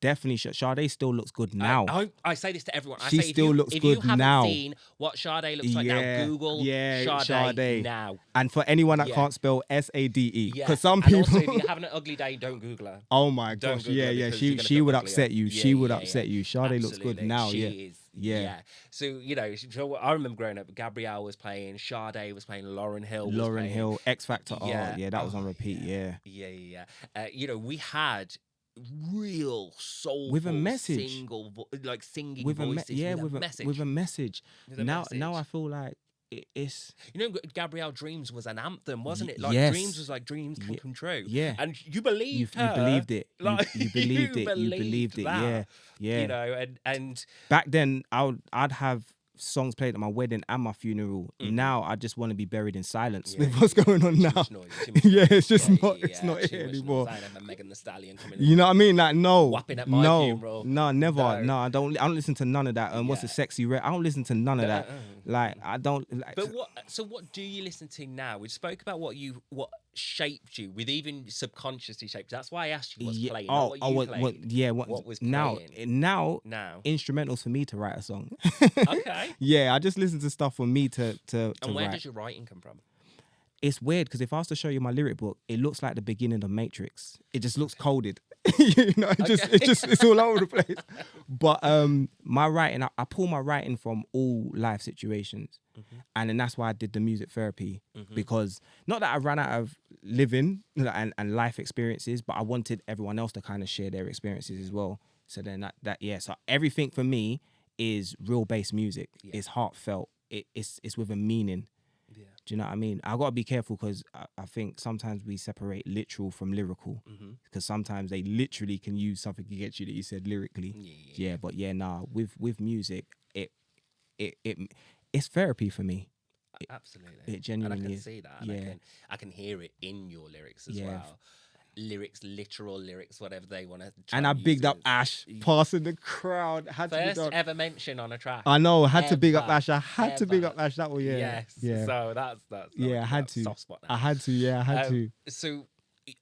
Speaker 2: Definitely, Sade still looks good now.
Speaker 1: I say this to everyone.
Speaker 2: She still looks
Speaker 1: if
Speaker 2: good
Speaker 1: you haven't
Speaker 2: now.
Speaker 1: seen what Sade looks like now, Google Sade now.
Speaker 2: And for anyone that
Speaker 1: Yeah.
Speaker 2: can't spell SADE,
Speaker 1: Yeah.
Speaker 2: because some
Speaker 1: And
Speaker 2: people.
Speaker 1: also, if you're having an ugly day, don't Google her.
Speaker 2: Oh my
Speaker 1: Don't
Speaker 2: gosh,
Speaker 1: Google her
Speaker 2: yeah.
Speaker 1: because you're gonna
Speaker 2: She
Speaker 1: feel
Speaker 2: would
Speaker 1: uglier.
Speaker 2: upset you.
Speaker 1: Yeah,
Speaker 2: She would
Speaker 1: yeah,
Speaker 2: upset
Speaker 1: yeah.
Speaker 2: you. Sade looks good
Speaker 1: Absolutely.
Speaker 2: now.
Speaker 1: She
Speaker 2: Yeah.
Speaker 1: is.
Speaker 2: Yeah.
Speaker 1: So so I remember growing up. Gabrielle was playing. Sade was playing. Lauryn Hill. Was
Speaker 2: Lauren
Speaker 1: playing.
Speaker 2: Hill, X Factor.
Speaker 1: Yeah.
Speaker 2: Oh, yeah, that was on repeat. Yeah.
Speaker 1: Yeah. We had real soulful
Speaker 2: With a message.
Speaker 1: like singing
Speaker 2: With a
Speaker 1: voices
Speaker 2: with a
Speaker 1: message.
Speaker 2: with a message.
Speaker 1: With a
Speaker 2: Now
Speaker 1: message.
Speaker 2: I feel like it's
Speaker 1: Gabrielle Dreams was an anthem, wasn't it? Like
Speaker 2: yes.
Speaker 1: Dreams was like dreams come true.
Speaker 2: Yeah.
Speaker 1: And you believed
Speaker 2: you
Speaker 1: her.
Speaker 2: believed it.
Speaker 1: Like,
Speaker 2: You believed it. You believed it.
Speaker 1: that,
Speaker 2: Yeah. Yeah.
Speaker 1: And
Speaker 2: Back then, I'd have songs played at my wedding and my funeral.
Speaker 1: Mm-hmm.
Speaker 2: Now I just want to be buried in silence
Speaker 1: Yeah.
Speaker 2: with what's going on now.
Speaker 1: much noise, too much
Speaker 2: Yeah, it's just
Speaker 1: Yeah,
Speaker 2: not.
Speaker 1: yeah,
Speaker 2: It's not
Speaker 1: too
Speaker 2: here
Speaker 1: much
Speaker 2: anymore.
Speaker 1: noise. I remember Megan Thee Stallion coming.
Speaker 2: You know what I mean? Like no,
Speaker 1: Whapping at my
Speaker 2: no,
Speaker 1: funeral.
Speaker 2: no, never.
Speaker 1: No.
Speaker 2: No, I don't listen to none of that. And what's the
Speaker 1: Yeah.
Speaker 2: sexy red? I don't listen to none of that.
Speaker 1: No.
Speaker 2: Like I don't. Like,
Speaker 1: But what do you listen to now? We spoke about what shaped you, with even subconsciously shaped. That's why I asked you what's
Speaker 2: yeah,
Speaker 1: playing. not what you played.
Speaker 2: what
Speaker 1: was
Speaker 2: now?
Speaker 1: playing?
Speaker 2: Now,
Speaker 1: Now.
Speaker 2: instrumentals for me to write a song.
Speaker 1: Okay.
Speaker 2: Yeah, I just listen to stuff for me to
Speaker 1: And where
Speaker 2: write.
Speaker 1: does your writing come from?
Speaker 2: It's weird because if I was to show you my lyric book, it looks like the beginning of Matrix. It just looks coded. It's all over the place. But my writing, I pull my writing from all life situations.
Speaker 1: Mm-hmm.
Speaker 2: And then that's why I did the music therapy, because not that I ran out of living and life experiences, but I wanted everyone else to kind of share their experiences as well. So then so everything for me is real bass music.
Speaker 1: Yeah.
Speaker 2: It's heartfelt. It's with a meaning.
Speaker 1: Yeah.
Speaker 2: Do you know what I mean? I got to be careful because I think sometimes we separate literal from lyrical, because sometimes they literally can use something against you that you said lyrically.
Speaker 1: Yeah.
Speaker 2: But with music, it's therapy for me.
Speaker 1: Absolutely.
Speaker 2: It genuinely
Speaker 1: and I can
Speaker 2: is.
Speaker 1: see that. And
Speaker 2: Yeah.
Speaker 1: I can hear it in your lyrics as
Speaker 2: Yeah.
Speaker 1: well. Lyrics, literal lyrics, whatever they want to try
Speaker 2: And I
Speaker 1: use
Speaker 2: bigged
Speaker 1: it
Speaker 2: up
Speaker 1: as.
Speaker 2: Ash passing the crowd. Had to be
Speaker 1: First
Speaker 2: done.
Speaker 1: ever mention on a track.
Speaker 2: I know. I had to big up
Speaker 1: Ever,
Speaker 2: Ash. I had to big
Speaker 1: ever.
Speaker 2: up Ash. That was yeah.
Speaker 1: Yes.
Speaker 2: Yeah.
Speaker 1: So that's
Speaker 2: Yeah. I
Speaker 1: like
Speaker 2: had
Speaker 1: a
Speaker 2: to.
Speaker 1: soft spot now.
Speaker 2: I had to. Yeah. I had to.
Speaker 1: So,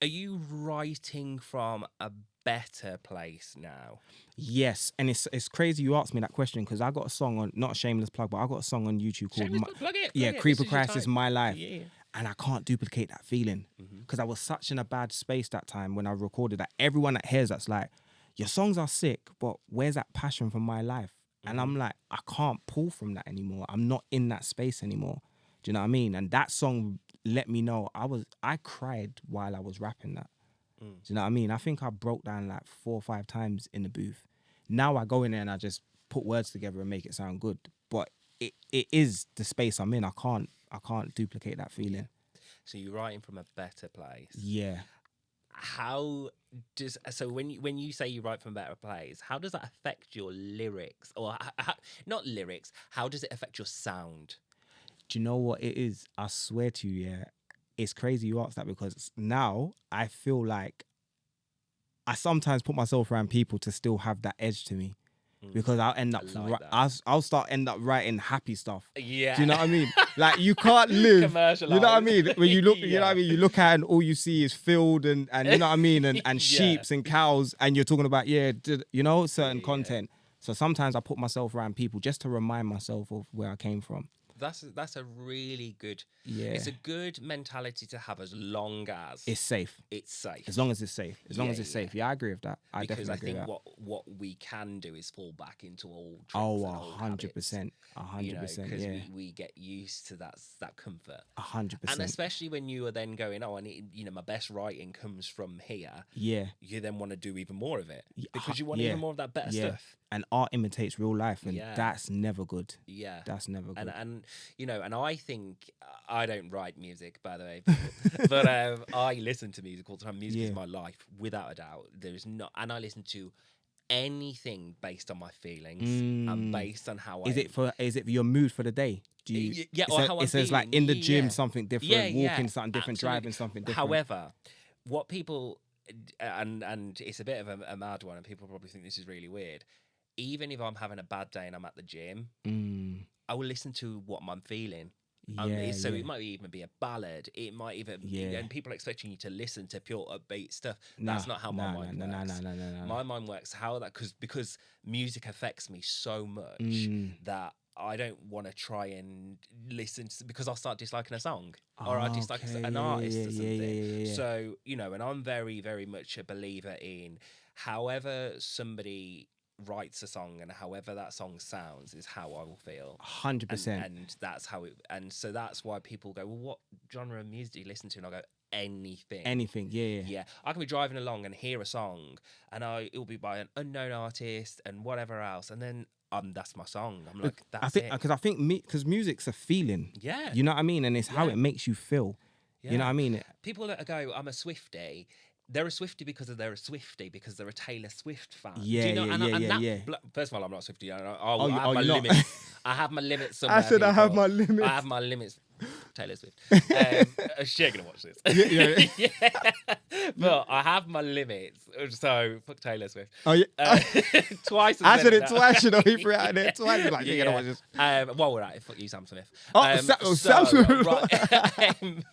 Speaker 1: are you writing from a better place now?
Speaker 2: Yes, and it's crazy you asked me that question because I got a song on, not a shameless plug, but I got a song on YouTube called
Speaker 1: Plug it.
Speaker 2: yeah,
Speaker 1: This
Speaker 2: Creeper
Speaker 1: is your
Speaker 2: Crisis
Speaker 1: time.
Speaker 2: My Life.
Speaker 1: Yeah.
Speaker 2: And I can't duplicate that feeling because I was such in a bad space that time when I recorded that. Everyone that hears that's like, your songs are sick, but where's that passion for my life? And I'm like, I can't pull from that anymore. I'm not in that space anymore. Do you know what I mean? And that song let me know I cried while I was rapping that. Do you know what I mean? I think I broke down like 4 or 5 times in the booth. Now I go in there and I just put words together and make it sound good. But it is the space I'm in. I can't duplicate that feeling.
Speaker 1: So you're writing from a better place.
Speaker 2: Yeah.
Speaker 1: How does when you say you write from a better place, how does that affect your lyrics? Or not lyrics, how does it affect your sound?
Speaker 2: Do you know what it is? I swear to you, yeah. It's crazy you ask that because now I feel like I sometimes put myself around people to still have that edge to me. Because I'll end up, I'll start end up writing happy stuff.
Speaker 1: Yeah.
Speaker 2: Do you know what I mean? Like you can't live.
Speaker 1: Commercialised.
Speaker 2: You know what I mean? When you look, you know what I mean? You look at it and all you see is field and you know what I mean? And sheeps and cows and you're talking about, certain content. So sometimes I put myself around people just to remind myself of where I came from.
Speaker 1: That's a really good.
Speaker 2: Yeah.
Speaker 1: It's a good mentality to have as long as
Speaker 2: it's safe.
Speaker 1: It's safe.
Speaker 2: As long as it's safe. As long as it's safe. Yeah, I agree with that.
Speaker 1: Because
Speaker 2: definitely agree with that.
Speaker 1: what we can do is fall back into old tricks.
Speaker 2: Oh, 100%. 100%.
Speaker 1: Because
Speaker 2: yeah.
Speaker 1: we get used to that comfort.
Speaker 2: 100%.
Speaker 1: And especially when you are then going, I need, my best writing comes from here.
Speaker 2: Yeah.
Speaker 1: You then want to do even more of it because you want even more of that better stuff.
Speaker 2: And art imitates real life, and that's never good.
Speaker 1: Yeah,
Speaker 2: that's never good.
Speaker 1: And and I think I don't write music, by the way, but I listen to music all the time. Music is my life, without a doubt. There's not, and I listen to anything based on my feelings and based on how
Speaker 2: is it your mood for the day? Do you?
Speaker 1: It
Speaker 2: says like in the gym something different, walking something different, driving something different.
Speaker 1: However, what people and it's a bit of a mad one, and people probably think this is really weird. Even if I'm having a bad day and I'm at the gym, I will listen to what I'm feeling. It might even be a ballad. It might even and people are expecting you to listen to pure upbeat stuff. That's not how my mind works. No. My mind works because music affects me so much that I don't want to try and listen to, because I'll start disliking a song or I dislike an artist or something. So, and I'm very, very much a believer in however somebody writes a song and however that song sounds is how I will feel.
Speaker 2: 100%.
Speaker 1: And that's how it, and so that's why people go, well, what genre of music do you listen to? And I go, anything. Yeah. I can be driving along and hear a song and it'll be by an unknown artist and whatever else, and then that's my song. I'm like, that's it.
Speaker 2: Because I think because music's a feeling.
Speaker 1: Yeah.
Speaker 2: You know what I mean? And it's how it makes you feel. Yeah. You know what I mean?
Speaker 1: People that go, I'm a Swiftie. They're a Swiftie because they're a Swiftie because they're a Taylor Swift fan.
Speaker 2: Yeah,
Speaker 1: First of all, I'm not a Swiftie. I have my limits. I have my limits somewhere.
Speaker 2: I said I have my limits.
Speaker 1: I have my limits. Taylor Swift. She's gonna watch this. But I have my limits. So fuck Taylor Swift.
Speaker 2: Oh yeah.
Speaker 1: Twice.
Speaker 2: I said it twice. He threw it out there twice. Like you're gonna watch this.
Speaker 1: While we're at it, fuck you, Sam Smith.
Speaker 2: Sam Smith.
Speaker 1: Right.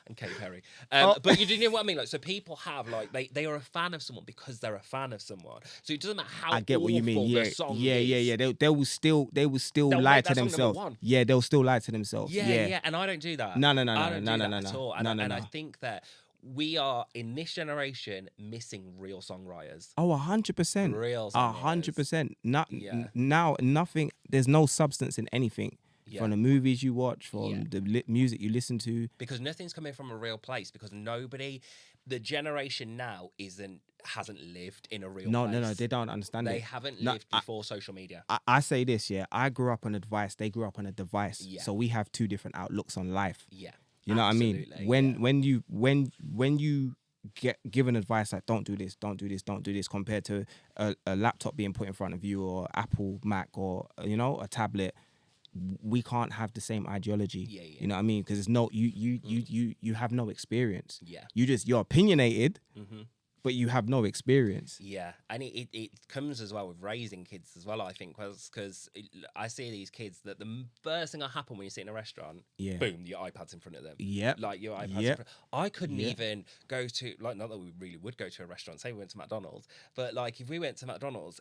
Speaker 1: And Katy Perry. But you know what I mean? Like, so people have they are a fan of someone because they're a fan of someone. So it doesn't matter how I get what you mean.
Speaker 2: Yeah,
Speaker 1: song
Speaker 2: yeah. They will still lie to themselves. Yeah, they'll still lie to themselves.
Speaker 1: Yeah. And I don't do that.
Speaker 2: No.
Speaker 1: I don't do that at all. And I think that we are in this generation missing real songwriters.
Speaker 2: Oh, 100%.
Speaker 1: Real songwriters.
Speaker 2: 100%. Now nothing. There's no substance in anything. Yeah. From the movies you watch, from the music you listen to. Because
Speaker 1: nothing's coming from a real place, because the generation now hasn't lived in a real place.
Speaker 2: No, they don't understand
Speaker 1: They haven't lived before social media.
Speaker 2: I say this, I grew up on a device, they grew up on a device. Yeah. So we have 2 different outlooks on life.
Speaker 1: Yeah.
Speaker 2: You know what I mean? When you get given advice like don't do this, compared to a laptop being put in front of you or Apple Mac or, a tablet, we can't have the same ideology.
Speaker 1: Yeah, yeah.
Speaker 2: You know what I mean? Because it's no, you have no experience.
Speaker 1: Yeah.
Speaker 2: You're opinionated,
Speaker 1: Mm-hmm.
Speaker 2: but you have no experience.
Speaker 1: Yeah, and it comes as well with raising kids as well, I think, because I see these kids that the first thing that happen when you sit in a restaurant,
Speaker 2: Yeah.
Speaker 1: boom, your iPad's in front of them.
Speaker 2: Yep.
Speaker 1: Like your iPad's in
Speaker 2: Yep.
Speaker 1: front. I couldn't
Speaker 2: Yeah.
Speaker 1: even go to, like, not that we really would go to a restaurant, say we went to McDonald's, but like if we went to McDonald's,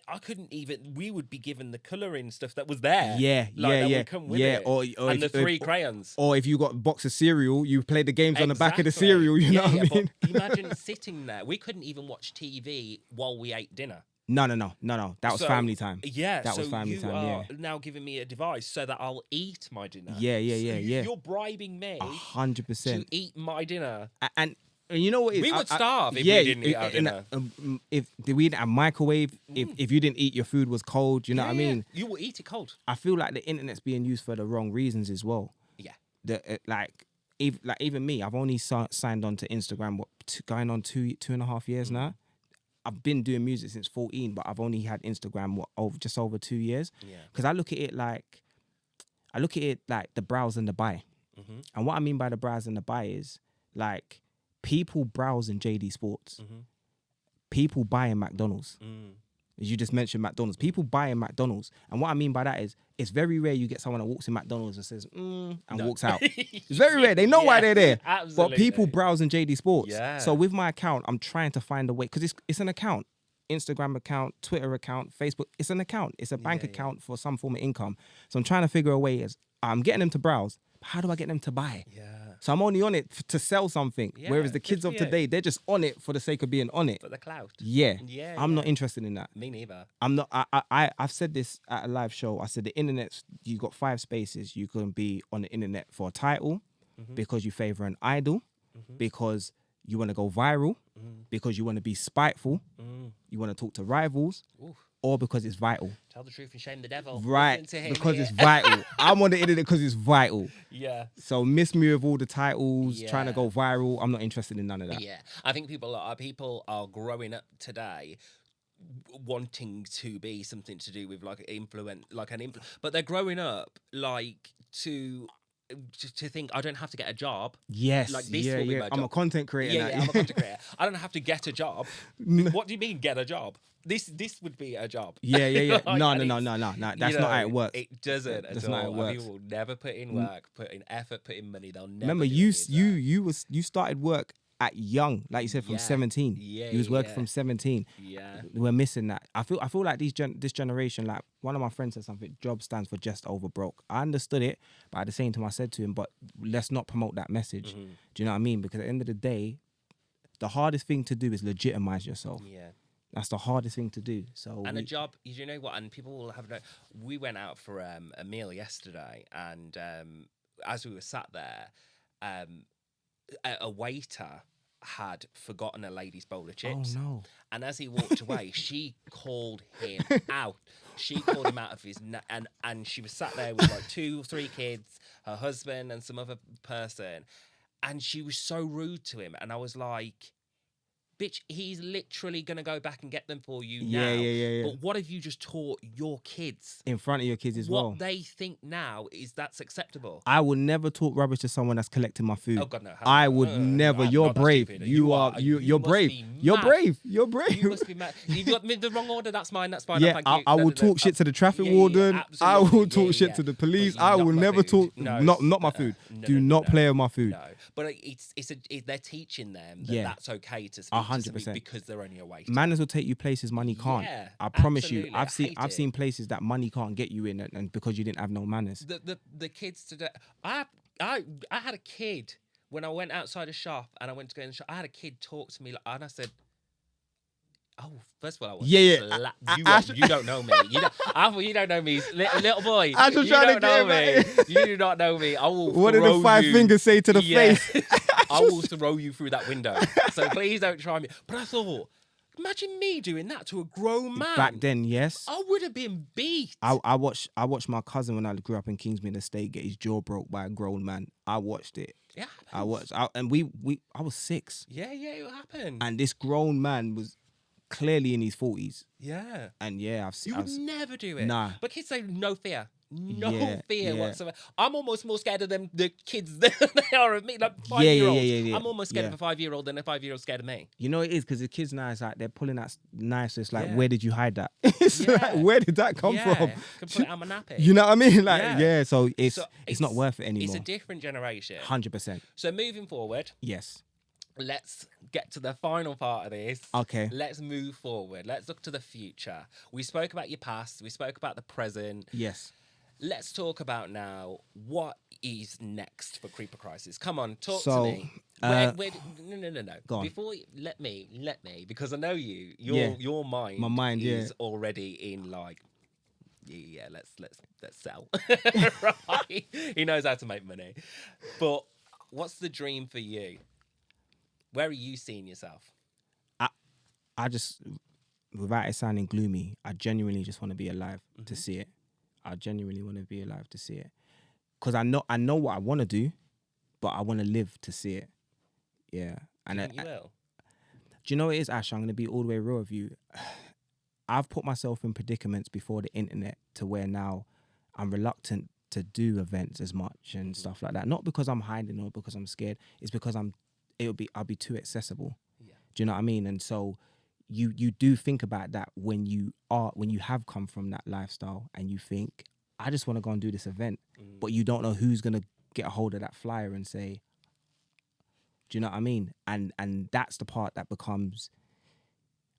Speaker 1: I couldn't even, we would be given the colouring stuff that was there.
Speaker 2: Yeah,
Speaker 1: like, that
Speaker 2: yeah,
Speaker 1: would come with
Speaker 2: yeah.
Speaker 1: it.
Speaker 2: Or
Speaker 1: and the 3 crayons.
Speaker 2: Or if you got a box of cereal, you play the games on the back of the cereal. You know what I mean?
Speaker 1: But imagine sitting there. We couldn't even watch TV while we ate dinner.
Speaker 2: No. That was family time.
Speaker 1: Yeah,
Speaker 2: that was family time.
Speaker 1: You are
Speaker 2: Yeah.
Speaker 1: now giving me a device so that I'll eat my dinner.
Speaker 2: Yeah.
Speaker 1: You're bribing me
Speaker 2: 100%.
Speaker 1: to eat my dinner.
Speaker 2: And you know what?
Speaker 1: We would starve if we didn't eat our dinner.
Speaker 2: If we didn't have microwave, if you didn't eat, your food was cold. You know what I mean?
Speaker 1: You will eat it cold.
Speaker 2: I feel like the internet's being used for the wrong reasons as well.
Speaker 1: Yeah.
Speaker 2: Even me, I've only signed on to Instagram going on 2.5 years now. I've been doing music since 14, but I've only had Instagram just over 2 years.
Speaker 1: Yeah.
Speaker 2: Because I look at it like the browse and the buy.
Speaker 1: Mm-hmm.
Speaker 2: And what I mean by the browse and the buy is like people browse in JD Sports.
Speaker 1: Mm-hmm.
Speaker 2: People buy in McDonald's. As you just mentioned McDonald's. People buy in McDonald's. And what I mean by that is it's very rare you get someone that walks in McDonald's and says, and walks out. It's very rare. They know why they're there.
Speaker 1: Absolutely.
Speaker 2: But people browse in JD Sports.
Speaker 1: Yeah.
Speaker 2: So with my account, I'm trying to find a way, because it's an account. Instagram account, Twitter account, Facebook. It's an account. It's a bank account for some form of income. So I'm trying to figure a way as I'm getting them to browse. But how do I get them to buy?
Speaker 1: Yeah.
Speaker 2: So I'm only on it to sell something.
Speaker 1: Yeah,
Speaker 2: whereas the kids
Speaker 1: good
Speaker 2: of
Speaker 1: for you.
Speaker 2: today, they're just on it for the sake of being on it.
Speaker 1: For the clout.
Speaker 2: Yeah.
Speaker 1: Yeah.
Speaker 2: I'm not interested in that.
Speaker 1: Me neither.
Speaker 2: I'm not. I've said this at a live show. I said the internet. You got 5 spaces. You can be on the internet for a title, because you favor an idol, because you want to go viral, because you want to be spiteful, you want to talk to rivals, or because it's vital.
Speaker 1: Tell the truth and shame the devil.
Speaker 2: Right,
Speaker 1: Listen to him
Speaker 2: because
Speaker 1: here.
Speaker 2: it's vital. I'm on the internet because it's vital.
Speaker 1: Yeah.
Speaker 2: So miss me with all the titles, trying to
Speaker 1: Yeah.
Speaker 2: go viral. I'm not interested in none of that.
Speaker 1: Yeah. I think people are growing up today wanting to be something to do with like but they're growing up like to think I don't have to get a job.
Speaker 2: Yes,
Speaker 1: Like, this will be my
Speaker 2: I'm a
Speaker 1: job.
Speaker 2: content creator.
Speaker 1: Yeah,
Speaker 2: now.
Speaker 1: I'm a content creator. I don't have to get a job. What do you mean get a job? This would be a job.
Speaker 2: Yeah.
Speaker 1: Like,
Speaker 2: No.
Speaker 1: and
Speaker 2: That's
Speaker 1: you
Speaker 2: not how
Speaker 1: know,
Speaker 2: it works.
Speaker 1: It doesn't
Speaker 2: That's
Speaker 1: at
Speaker 2: not how
Speaker 1: all.
Speaker 2: it works.
Speaker 1: People will never put in work, put in effort, put in money. They'll never.
Speaker 2: Remember,
Speaker 1: do
Speaker 2: you
Speaker 1: any of that.
Speaker 2: you started work at young, like you said, from
Speaker 1: Yeah.
Speaker 2: 17.
Speaker 1: Yeah,
Speaker 2: you was working
Speaker 1: yeah.
Speaker 2: from 17.
Speaker 1: Yeah.
Speaker 2: We're missing that. I feel like this generation, like one of my friends said something. Job stands for just over broke. I understood it, but at the same time, I said to him, "But let's not promote that message."
Speaker 1: Mm-hmm.
Speaker 2: Do you know what I mean? Because at the end of the day, the hardest thing to do is legitimize yourself.
Speaker 1: Yeah.
Speaker 2: That's the hardest thing to do. So
Speaker 1: And a job, you know what? And people will have no. We went out for a meal yesterday, and as we were sat there, a waiter had forgotten a lady's bowl of chips.
Speaker 2: Oh no!
Speaker 1: And as he walked away, she called him out. She called him out of his and she was sat there with like 2 or 3 kids, her husband, and some other person, and she was so rude to him. And I was like, bitch, he's literally going to go back and get them for you now.
Speaker 2: Yeah.
Speaker 1: But what have you just taught your kids?
Speaker 2: In front of your kids as
Speaker 1: What
Speaker 2: well.
Speaker 1: they think now is that's acceptable.
Speaker 2: I would never talk rubbish to someone that's collecting my food.
Speaker 1: Oh God, no!
Speaker 2: I would never.
Speaker 1: I'm
Speaker 2: You're
Speaker 1: not that
Speaker 2: brave.
Speaker 1: stupid.
Speaker 2: You're
Speaker 1: must
Speaker 2: brave.
Speaker 1: be
Speaker 2: You're
Speaker 1: mad.
Speaker 2: brave. You're brave.
Speaker 1: You must be mad. You've got me the wrong order. That's mine. That's fine.
Speaker 2: Yeah,
Speaker 1: Thank you.
Speaker 2: I will talk shit to the traffic warden. I will talk shit to the police. I will never talk. Not my food. Do not play with my food.
Speaker 1: No, but they're teaching them that
Speaker 2: Yeah.
Speaker 1: that's okay to speak to
Speaker 2: 100%.
Speaker 1: somebody because they're only a waiter.
Speaker 2: Manners will take you places money can't.
Speaker 1: Yeah,
Speaker 2: I promise you.
Speaker 1: absolutely.
Speaker 2: I've seen places that money can't get you in, and because you didn't have no manners.
Speaker 1: The kids today. I had a kid when I went outside a shop and I went to go in the shop. I had a kid talk to me and I said, "Oh, first of all, I was you don't know me. You don't know me, little boy.
Speaker 2: I was
Speaker 1: you
Speaker 2: trying
Speaker 1: don't
Speaker 2: to
Speaker 1: know
Speaker 2: get
Speaker 1: me. You do not know me. I will.
Speaker 2: What did the
Speaker 1: throw
Speaker 2: 5
Speaker 1: you.
Speaker 2: fingers say to the
Speaker 1: Yeah.
Speaker 2: face?
Speaker 1: I will throw you through that window. So please don't try me." But I thought, imagine me doing that to a grown man.
Speaker 2: Back then, yes.
Speaker 1: I would have been beat.
Speaker 2: I watched my cousin when I grew up in Kingsmead Estate get his jaw broke by a grown man. I watched it.
Speaker 1: Yeah.
Speaker 2: I was 6,
Speaker 1: Yeah, it happened.
Speaker 2: and this grown man was clearly in his 40s.
Speaker 1: Yeah.
Speaker 2: And yeah,
Speaker 1: You would never do it.
Speaker 2: Nah.
Speaker 1: But kids say no fear. No
Speaker 2: Yeah,
Speaker 1: fear
Speaker 2: yeah.
Speaker 1: whatsoever. I'm almost more scared of them, the kids, than they are of me. Like
Speaker 2: Yeah, yeah,
Speaker 1: 5-year-olds.
Speaker 2: yeah.
Speaker 1: I'm almost scared
Speaker 2: Yeah.
Speaker 1: of a 5-year-old than a 5-year-old scared of me.
Speaker 2: You know it is because the kids now, it's like they're pulling that knife. So it's like,
Speaker 1: Yeah.
Speaker 2: where did you hide that? It's like,
Speaker 1: Yeah.
Speaker 2: where did that come from?
Speaker 1: Can put it on my nappy.
Speaker 2: You know what I mean? Like,
Speaker 1: Yeah.
Speaker 2: yeah. So it's
Speaker 1: So
Speaker 2: not worth it
Speaker 1: It's
Speaker 2: anymore.
Speaker 1: a different generation.
Speaker 2: 100%.
Speaker 1: So moving forward,
Speaker 2: Yes.
Speaker 1: let's get to the final part of this.
Speaker 2: Okay.
Speaker 1: Let's move forward. Let's look to the future. We spoke about your past. We spoke about the present.
Speaker 2: Yes.
Speaker 1: Let's talk about now what is next for Creeper Crisis. Come on, talk
Speaker 2: So,
Speaker 1: to me.
Speaker 2: uh,
Speaker 1: No.
Speaker 2: Go on.
Speaker 1: Before let me, because I know you.
Speaker 2: Yeah.
Speaker 1: Your mind.
Speaker 2: My mind,
Speaker 1: is
Speaker 2: yeah.
Speaker 1: already in like. Yeah, let's sell. Right? He knows how to make money. But what's the dream for you? Where are you seeing yourself?
Speaker 2: I just, without it sounding gloomy, I genuinely just want to be alive to see it. I genuinely want to be alive to see it. Because I know what I want to do, but I want to live to see it. Yeah. And
Speaker 1: Do you think you will?
Speaker 2: do you know what it is, Ash? I'm going to be all the way real with you. I've put myself in predicaments before the internet to where now I'm reluctant to do events as much and stuff like that. Not because I'm hiding or because I'm scared. It's because I'll be too accessible.
Speaker 1: Yeah.
Speaker 2: Do you know what I mean? And so you do think about that when you have come from that lifestyle and you think, I just want to go and do this event, but you don't know who's going to get a hold of that flyer and say, do you know what I mean? And that's the part that becomes,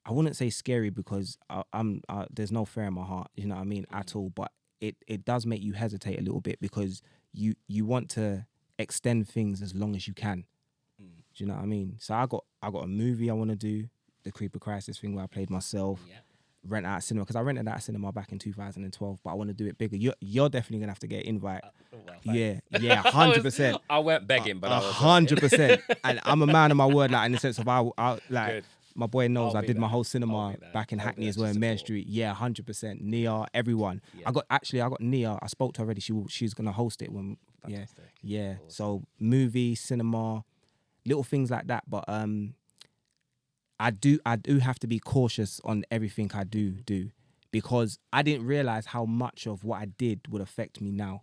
Speaker 2: I wouldn't say scary because there's no fear in my heart, you know what I mean, at all. But it does make you hesitate a little bit because you want to extend things as long as you can. Do you know what I mean? So I got a movie I want to do, the Creeper Crisis thing where I played myself, rent out cinema, because I rented out cinema back in 2012, but I want to do it bigger. You're definitely gonna have to get an invite. Yeah, 100%.
Speaker 1: I went begging, but I was
Speaker 2: 100%. And I'm a man of my word, like in the sense of I like.
Speaker 1: Good.
Speaker 2: My boy knows
Speaker 1: I'll
Speaker 2: I
Speaker 1: be
Speaker 2: did my
Speaker 1: there.
Speaker 2: whole
Speaker 1: I'll
Speaker 2: cinema
Speaker 1: be there.
Speaker 2: back in
Speaker 1: I'll
Speaker 2: Hackney
Speaker 1: be
Speaker 2: as
Speaker 1: there
Speaker 2: well,
Speaker 1: to
Speaker 2: in Mare
Speaker 1: support.
Speaker 2: Street. Yeah, 100%. Nia, everyone.
Speaker 1: Yeah.
Speaker 2: I got Nia. I spoke to her already. She's gonna host it when.
Speaker 1: Fantastic.
Speaker 2: Yeah.
Speaker 1: Awesome.
Speaker 2: So movie, cinema, little things like that. But I do have to be cautious on everything I do because I didn't realize how much of what I did would affect me now.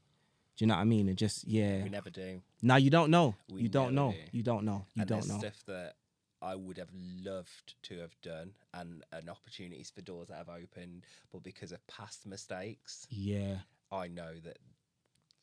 Speaker 2: Do you know what I mean? And just
Speaker 1: We never do.
Speaker 2: No, you don't know.
Speaker 1: We
Speaker 2: You don't
Speaker 1: never
Speaker 2: know.
Speaker 1: do.
Speaker 2: You don't know. You
Speaker 1: And
Speaker 2: don't
Speaker 1: there's
Speaker 2: know.
Speaker 1: stuff that I would have loved to have done and opportunities for doors that have opened, but because of past mistakes,
Speaker 2: Yeah.
Speaker 1: I know that.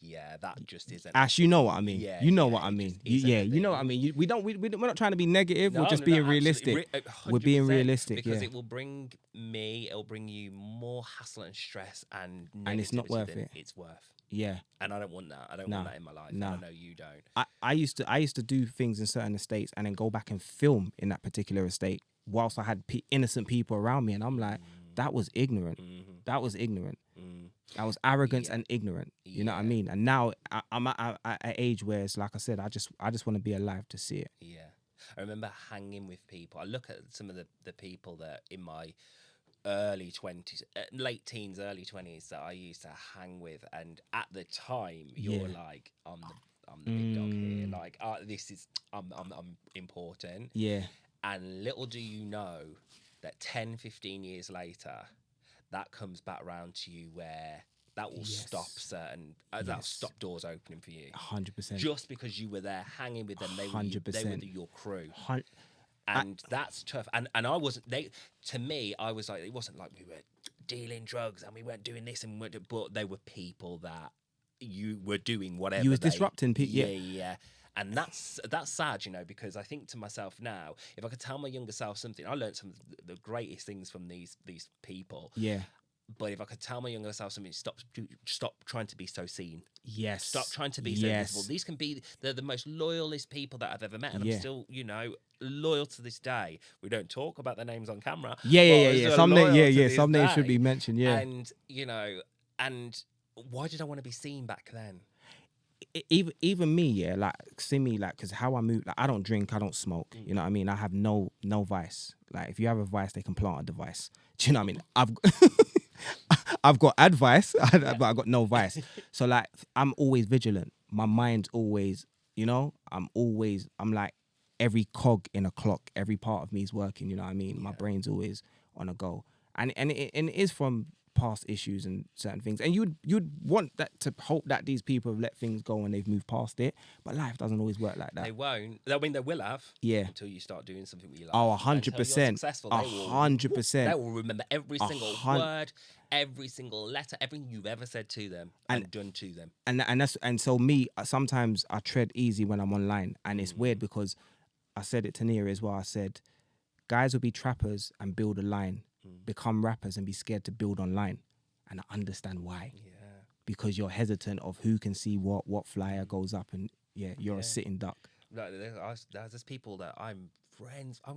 Speaker 1: Yeah, that just isn't.
Speaker 2: Ash, you know what I mean.
Speaker 1: Yeah,
Speaker 2: you know
Speaker 1: yeah,
Speaker 2: what I
Speaker 1: it
Speaker 2: mean.
Speaker 1: just isn't a
Speaker 2: You know what I
Speaker 1: thing.
Speaker 2: mean. We're not trying to be negative.
Speaker 1: No,
Speaker 2: We're just
Speaker 1: no,
Speaker 2: being
Speaker 1: absolutely.
Speaker 2: realistic. We're being
Speaker 1: 100%,
Speaker 2: realistic,
Speaker 1: because
Speaker 2: yeah.
Speaker 1: it will bring me. It'll bring you more hassle and stress and
Speaker 2: And it's not
Speaker 1: negativity
Speaker 2: worth
Speaker 1: than
Speaker 2: it.
Speaker 1: It's worth.
Speaker 2: Yeah.
Speaker 1: And I don't want that. I don't
Speaker 2: No,
Speaker 1: want that in my life.
Speaker 2: no.
Speaker 1: And I know you don't.
Speaker 2: I used to do things in certain estates and then go back and film in that particular estate whilst I had innocent people around me, and I'm like, that was ignorant. That was ignorant. That was arrogance and ignorant. You know what I
Speaker 1: Yeah.
Speaker 2: mean? And now I'm at an age where it's like I said, I just want to be alive to see it.
Speaker 1: Yeah. I remember hanging with people. I look at some of the people that in my early 20s, late teens, early 20s that I used to hang with, and at the time you're
Speaker 2: Yeah.
Speaker 1: like, I'm the big dog here. Like, this is I'm important.
Speaker 2: Yeah.
Speaker 1: And little do you know that 10, 15 years later, that comes back around to you where that will stop certain, that'll stop doors opening for you.
Speaker 2: 100%.
Speaker 1: Just because you were there hanging with them, they were
Speaker 2: 100%.
Speaker 1: your crew.
Speaker 2: Hun-
Speaker 1: And that's tough. And I wasn't, to me, I was like, it wasn't like we were dealing drugs and we weren't doing this and but they were people that you were doing whatever.
Speaker 2: You was disrupting people.
Speaker 1: Yeah. And that's sad, you know, because I think to myself now, if I could tell my younger self something, I learned some of the greatest things from these people.
Speaker 2: Yeah.
Speaker 1: But if I could tell my younger self something, stop trying to be so seen.
Speaker 2: Yes.
Speaker 1: Stop trying to be so visible. These can be they're the most loyalist people that I've ever met, and I'm still, you know, loyal to this day. We don't talk about their names on camera.
Speaker 2: Yeah. Some names should be mentioned. Yeah.
Speaker 1: And you know, and why did I want to be seen back then?
Speaker 2: Even me, yeah, like see me, like, because how I move, like I don't drink, I don't smoke, you know what I mean? I have no vice. Like if you have a vice, they can plant a device. Do you know what I mean? I've got advice, but I got no vice. So like I'm always vigilant. My mind's always, you know, I'm like every cog in a clock, every part of me is working, you know what I mean? My brain's always on a go. And it is from past issues and certain things, and you'd want that to hope that these people have let things go and they've moved past it, but life doesn't always work like that.
Speaker 1: They won't. I mean, they will have.
Speaker 2: Yeah.
Speaker 1: Until you start doing something you like.
Speaker 2: Oh, 100%.
Speaker 1: Until you're successful, they will
Speaker 2: 100%.
Speaker 1: They will remember every single word, every single letter, everything you've ever said to them and done to them.
Speaker 2: And so me, sometimes I tread easy when I'm online, and it's weird because I said it to Nia as well. I said, guys will be trappers and build a line, become rappers and be scared to build online. And I understand why. Yeah. Because you're hesitant of who can see what flyer goes up, and you're a sitting duck.
Speaker 1: Like, there's people that I'm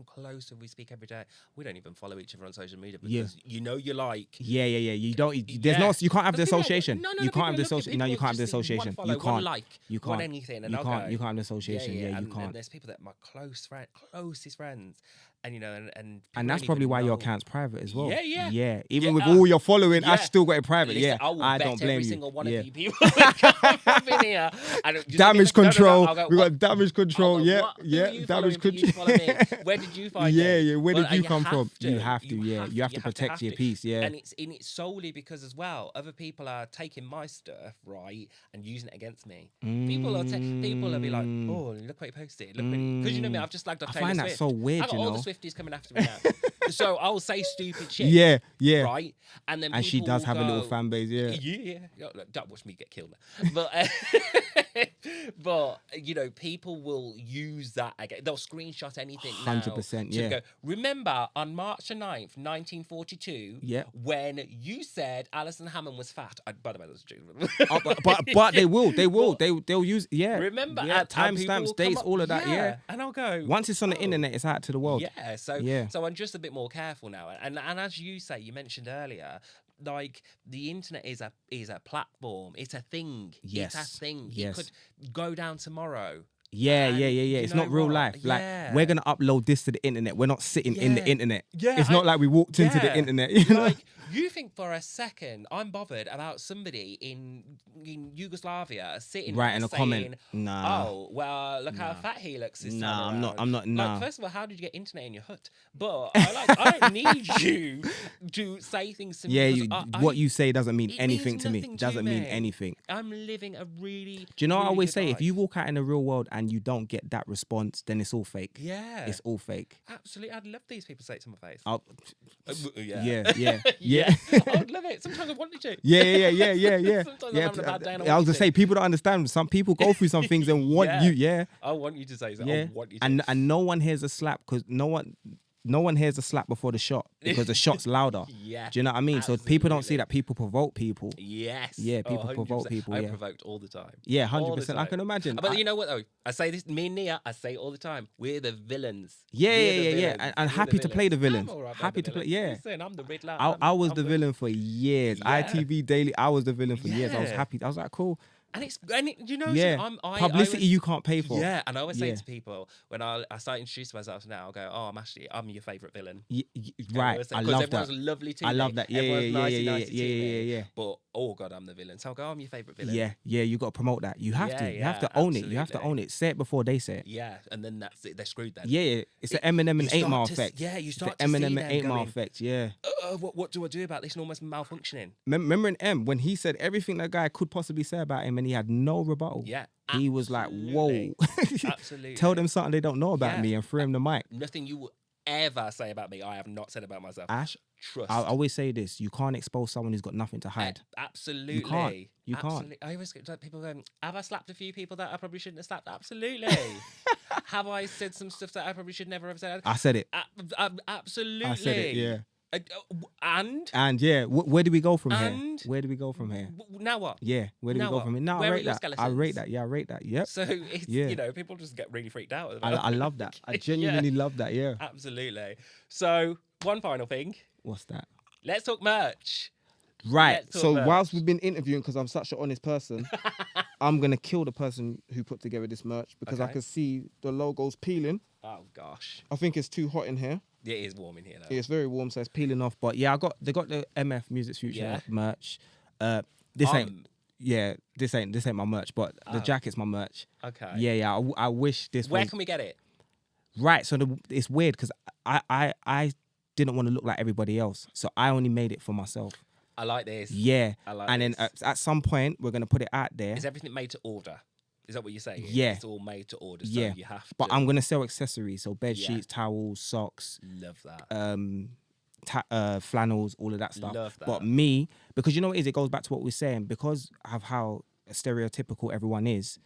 Speaker 1: close to, we speak every day. We don't even follow each other on social media because you like.
Speaker 2: Yeah. You don't. There's no. You can't have the association. You can't have the association. No, you can't have the association. You can't. You can't.
Speaker 1: Anything, and
Speaker 2: you can't. You can't have the association. Yeah, you can't.
Speaker 1: And there's people that my closest friends. And you know,
Speaker 2: and that's probably why your account's private as well.
Speaker 1: Yeah.
Speaker 2: Even with all your following, I still got it private.
Speaker 1: Listen,
Speaker 2: I don't blame
Speaker 1: every
Speaker 2: you.
Speaker 1: single one of you people that come in here.
Speaker 2: Damage control.
Speaker 1: No,
Speaker 2: We got damage control.
Speaker 1: Go,
Speaker 2: damage control.
Speaker 1: Where did you find
Speaker 2: it?
Speaker 1: Yeah.
Speaker 2: Where did you come from? You have to. You have to protect your peace. Yeah.
Speaker 1: And it's solely because as well, other people are taking my stuff right and using it against me. People will be like, oh, look what you posted. Look, because you know me, I've just slagged off Taylor Swift.
Speaker 2: I find that so weird.
Speaker 1: I got all the Swifties coming after me now. So I will say stupid shit.
Speaker 2: Yeah.
Speaker 1: Right? And then
Speaker 2: she does have a little fan base,
Speaker 1: Yeah. Look, don't watch me get killed now. But you know, people will use that again. They'll screenshot anything
Speaker 2: 100%,
Speaker 1: now. Go, remember on March the 9th, 1942, when you said Alison Hammond was fat. By the way, that's true.
Speaker 2: but they'll use Remember timestamps, dates, all of that. Yeah.
Speaker 1: And I'll go.
Speaker 2: Once it's on the internet, it's out to the world.
Speaker 1: Yeah. So I'm just a bit more careful now. And as you say, you mentioned earlier, like the internet is a platform. It's a thing.
Speaker 2: Yes.
Speaker 1: It's a thing.
Speaker 2: Yes.
Speaker 1: It could go down tomorrow.
Speaker 2: Yeah. It's not real life. Like we're gonna upload this to the internet. We're not sitting in the internet. Yeah. It's not like we walked into the internet. You know?
Speaker 1: Like you think for a second I'm bothered about somebody in Yugoslavia sitting
Speaker 2: right in a
Speaker 1: saying,
Speaker 2: comment. Nah.
Speaker 1: Oh well, look how fat he looks this time around.
Speaker 2: I'm not. Nah.
Speaker 1: Like, first of all, how did you get internet in your hut? But I don't need you to say things to me.
Speaker 2: Yeah, what you say doesn't mean anything to me. Doesn't mean anything.
Speaker 1: I'm living a really.
Speaker 2: Do you know what I always say?
Speaker 1: life.
Speaker 2: If you walk out in the real world and you don't get that response, then it's all fake.
Speaker 1: Yeah,
Speaker 2: it's all fake.
Speaker 1: Absolutely, I'd love these people to say it to my face.
Speaker 2: Yeah.
Speaker 1: I would love it. Sometimes I wanted to.
Speaker 2: Yeah.
Speaker 1: Sometimes I'm having a bad day.
Speaker 2: I was gonna say people don't understand. Some people go through some things and want you. Yeah.
Speaker 1: I want you to say so.
Speaker 2: Yeah.
Speaker 1: I want you to.
Speaker 2: And no one hears a slap because no one hears a slap before the shot because the shot's louder.
Speaker 1: Yeah.
Speaker 2: Do you know what I mean?
Speaker 1: Absolutely.
Speaker 2: So people don't see that people provoke people.
Speaker 1: Yes.
Speaker 2: Yeah, people provoke people.
Speaker 1: I'm provoked all the time.
Speaker 2: Yeah, 100%. I can imagine.
Speaker 1: But you know what though? I say this, me and Nia, I say it all the time. We're the villains.
Speaker 2: Yeah. And happy to play the villains. Happy to play. Yeah.
Speaker 1: Listen, I'm the Riddler.
Speaker 2: I was the villain for years.
Speaker 1: Yeah.
Speaker 2: ITV Daily. I was the villain for years. I was happy. I was like, cool.
Speaker 1: You know,
Speaker 2: publicity you can't pay for.
Speaker 1: Yeah, and I always say to people when I start introducing myself now, I'll go, "Oh, I'm your favourite villain."
Speaker 2: Right, I love that.
Speaker 1: Lovely to
Speaker 2: I love that. Yeah.
Speaker 1: But oh god, I'm the villain. So I'll go, "I'm your favourite villain."
Speaker 2: Yeah. You got to promote that. You have to. You have to own it. You have to own it. Say it before they say it.
Speaker 1: Yeah, and then that's it. They're screwed then.
Speaker 2: Yeah. It's the Eminem and 8 Mile effect.
Speaker 1: Yeah, you start
Speaker 2: the
Speaker 1: to
Speaker 2: Eminem
Speaker 1: see
Speaker 2: and 8 Mile effect. Yeah.
Speaker 1: What do I do about this and almost malfunctioning?
Speaker 2: Remember in M when he said everything that guy could possibly say about him and he had no rebuttal.
Speaker 1: Yeah.
Speaker 2: He was like, whoa.
Speaker 1: Absolutely.
Speaker 2: Tell them something they don't know about me and throw him the mic.
Speaker 1: Nothing you will ever say about me, I have not said about myself.
Speaker 2: Ash,
Speaker 1: trust.
Speaker 2: I always say this: you can't expose someone who's got nothing to hide.
Speaker 1: Absolutely,
Speaker 2: you can't.
Speaker 1: I always get people going, have I slapped a few people that I probably shouldn't have slapped? Absolutely. Have I said some stuff that I probably should never have said?
Speaker 2: I said it.
Speaker 1: Absolutely.
Speaker 2: I said it. Yeah.
Speaker 1: And
Speaker 2: yeah, where do we go from here?
Speaker 1: And
Speaker 2: where do we go from here?
Speaker 1: Now what?
Speaker 2: Yeah, where do we go from here? No, I rate that. I rate that. Yeah, I rate that. Yep.
Speaker 1: So it's, you know, people just get really freaked out.
Speaker 2: I love that. I genuinely love that. Yeah.
Speaker 1: Absolutely. So one final thing.
Speaker 2: What's that?
Speaker 1: Let's talk merch.
Speaker 2: Right. So whilst we've been interviewing, because I'm such an honest person, I'm gonna kill the person who put together this merch because I can see the logo's peeling.
Speaker 1: Oh gosh.
Speaker 2: I think it's too hot in here.
Speaker 1: It is warm in here though.
Speaker 2: It's very warm, so it's peeling off. But yeah, they got the MF Music's Future merch. This ain't my merch, but the jacket's my merch.
Speaker 1: Okay.
Speaker 2: Yeah. I wish this.
Speaker 1: Where can we get it?
Speaker 2: Right. So it's weird because I didn't want to look like everybody else, so I only made it for myself.
Speaker 1: I like this.
Speaker 2: Yeah.
Speaker 1: I like
Speaker 2: And then
Speaker 1: this.
Speaker 2: at some point, we're going to put it out there.
Speaker 1: Is everything made to order? Is that what you're saying?
Speaker 2: Yeah.
Speaker 1: It's all made to order, so
Speaker 2: Yeah.
Speaker 1: you have to.
Speaker 2: But I'm going to sell accessories. So bed
Speaker 1: Yeah.
Speaker 2: sheets, towels, socks,
Speaker 1: Love that.
Speaker 2: flannels, all of that stuff.
Speaker 1: Love that.
Speaker 2: But me, because you know what it is, it goes back to what we're saying, because of how stereotypical everyone is,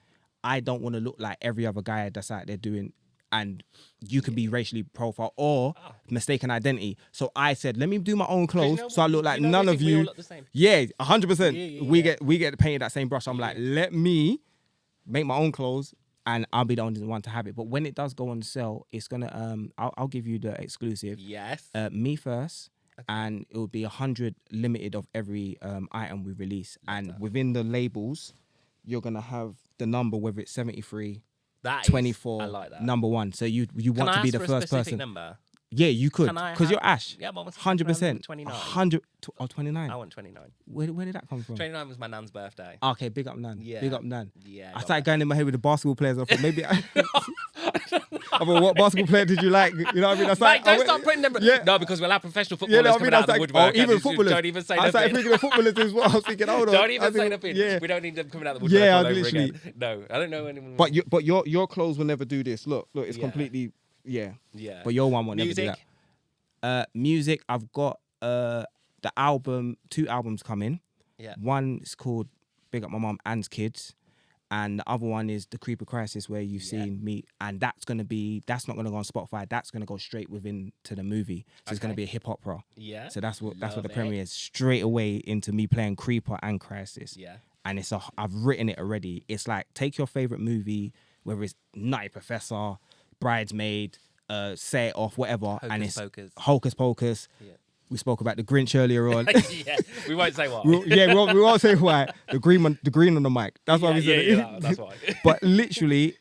Speaker 2: I don't want to look like every other guy that's out there doing, and you can be racially profiled or mistaken identity. So I said, let me do my own clothes, so I look like none of
Speaker 1: we all
Speaker 2: you.
Speaker 1: look the same.
Speaker 2: Yeah, 100%.
Speaker 1: Yeah.
Speaker 2: We get painted that same brush. I'm like, let me make my own clothes, and I'll be the only one to have it. But when it does go on sale, it's gonna I'll give you the exclusive.
Speaker 1: Yes.
Speaker 2: Me first, and it will be 100 limited of every item we release. And within the labels, you're gonna have the number, whether it's 73,
Speaker 1: That
Speaker 2: 24,
Speaker 1: I like that.
Speaker 2: number 1. So you want to be the first person.
Speaker 1: Number?
Speaker 2: Yeah, you could,
Speaker 1: Can I
Speaker 2: because
Speaker 1: have-
Speaker 2: you're Ash.
Speaker 1: Yeah, but what's
Speaker 2: 100%.
Speaker 1: 29.
Speaker 2: 100. Oh, 29.
Speaker 1: I want 29.
Speaker 2: Where did that come from?
Speaker 1: 29 was my nan's birthday.
Speaker 2: Okay, big up Nan.
Speaker 1: Yeah.
Speaker 2: Big up Nan.
Speaker 1: Yeah.
Speaker 2: I started going in my head with the basketball players. I thought maybe. I thought, what basketball player did you like? You know what I mean? I
Speaker 1: Mate,
Speaker 2: started,
Speaker 1: don't start putting them.
Speaker 2: Yeah.
Speaker 1: No, because we'll have professional
Speaker 2: Yeah,
Speaker 1: footballers
Speaker 2: no, I
Speaker 1: coming
Speaker 2: mean, I
Speaker 1: out
Speaker 2: was
Speaker 1: of the
Speaker 2: like,
Speaker 1: woodwork.
Speaker 2: even
Speaker 1: and
Speaker 2: footballers.
Speaker 1: Don't even say
Speaker 2: I started
Speaker 1: nothing.
Speaker 2: thinking of footballers as well. I was thinking, hold on.
Speaker 1: Don't even say nothing.
Speaker 2: Yeah.
Speaker 1: We don't need them coming out of the woodwork
Speaker 2: Yeah,
Speaker 1: all over
Speaker 2: literally.
Speaker 1: again. No, I don't know anyone.
Speaker 2: But your clothes will never do this. Look, it's
Speaker 1: Yeah.
Speaker 2: completely
Speaker 1: Yeah.
Speaker 2: But your one will never do
Speaker 1: Music?
Speaker 2: that. Music. I've got the album, 2 albums coming.
Speaker 1: Yeah.
Speaker 2: One is called Big Up My Mum Anne's Kids, and the other one is The Creeper Crisis, where you've seen me, and that's not gonna go on Spotify. That's gonna go straight within to the movie. So it's gonna be a hip opera.
Speaker 1: Yeah.
Speaker 2: So that's what the
Speaker 1: Love
Speaker 2: premiere
Speaker 1: it.
Speaker 2: is, straight away into me playing Creeper and Crisis.
Speaker 1: Yeah.
Speaker 2: And I've written it already. It's like, take your favorite movie, whether it's Nutty Professor, Bridesmaid, Say It Off, whatever, and it's Hocus Pocus.
Speaker 1: Yeah.
Speaker 2: We spoke about the Grinch earlier on.
Speaker 1: Yeah. We won't say why.
Speaker 2: we won't say why. The green on the mic. That's why we said it.
Speaker 1: Yeah, that's why.
Speaker 2: But literally,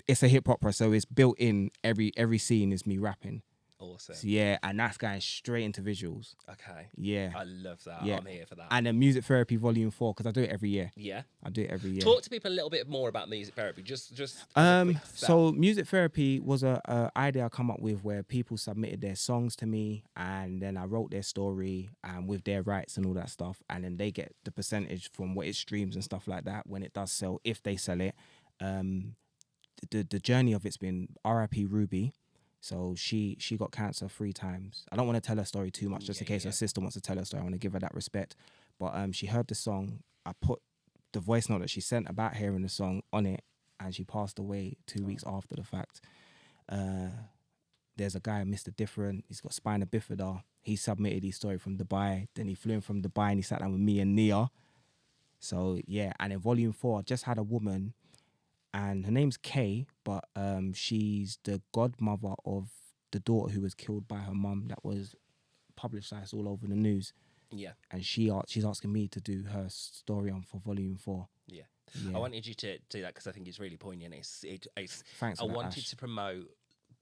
Speaker 2: it's a hip opera, so it's built in. Every scene is me rapping.
Speaker 1: Awesome.
Speaker 2: So yeah, and that's going straight into visuals.
Speaker 1: Okay.
Speaker 2: Yeah.
Speaker 1: I love that.
Speaker 2: Yeah.
Speaker 1: I'm here for that.
Speaker 2: And then Music Therapy Volume 4, because I do it every year.
Speaker 1: Yeah.
Speaker 2: I do it every year.
Speaker 1: Talk to people a little bit more about music therapy. Just as a quick
Speaker 2: So Music Therapy was a idea I come up with, where people submitted their songs to me, and then I wrote their story and with their rights and all that stuff, and then they get the percentage from what it streams and stuff like that when it does sell, if they sell it. The journey of it's been R.I.P. Ruby. So she got cancer 3 times. I don't want to tell her story too much, just in case her sister wants to tell her story. I want to give her that respect. But she heard the song. I put the voice note that she sent about hearing the song on it, and she passed away 2 weeks after the fact. There's a guy, Mr. Different. He's got spina bifida. He submitted his story from Dubai. Then he flew in from Dubai and he sat down with me and Nia. So yeah, and in Volume 4, I just had a woman, and her name's Kay, but she's the godmother of the daughter who was killed by her mum, that was publicised all over the news.
Speaker 1: Yeah.
Speaker 2: And she's asking me to do her story on for Volume 4.
Speaker 1: Yeah. I wanted you to do that because I think it's really poignant.
Speaker 2: Thanks.
Speaker 1: I wanted to promote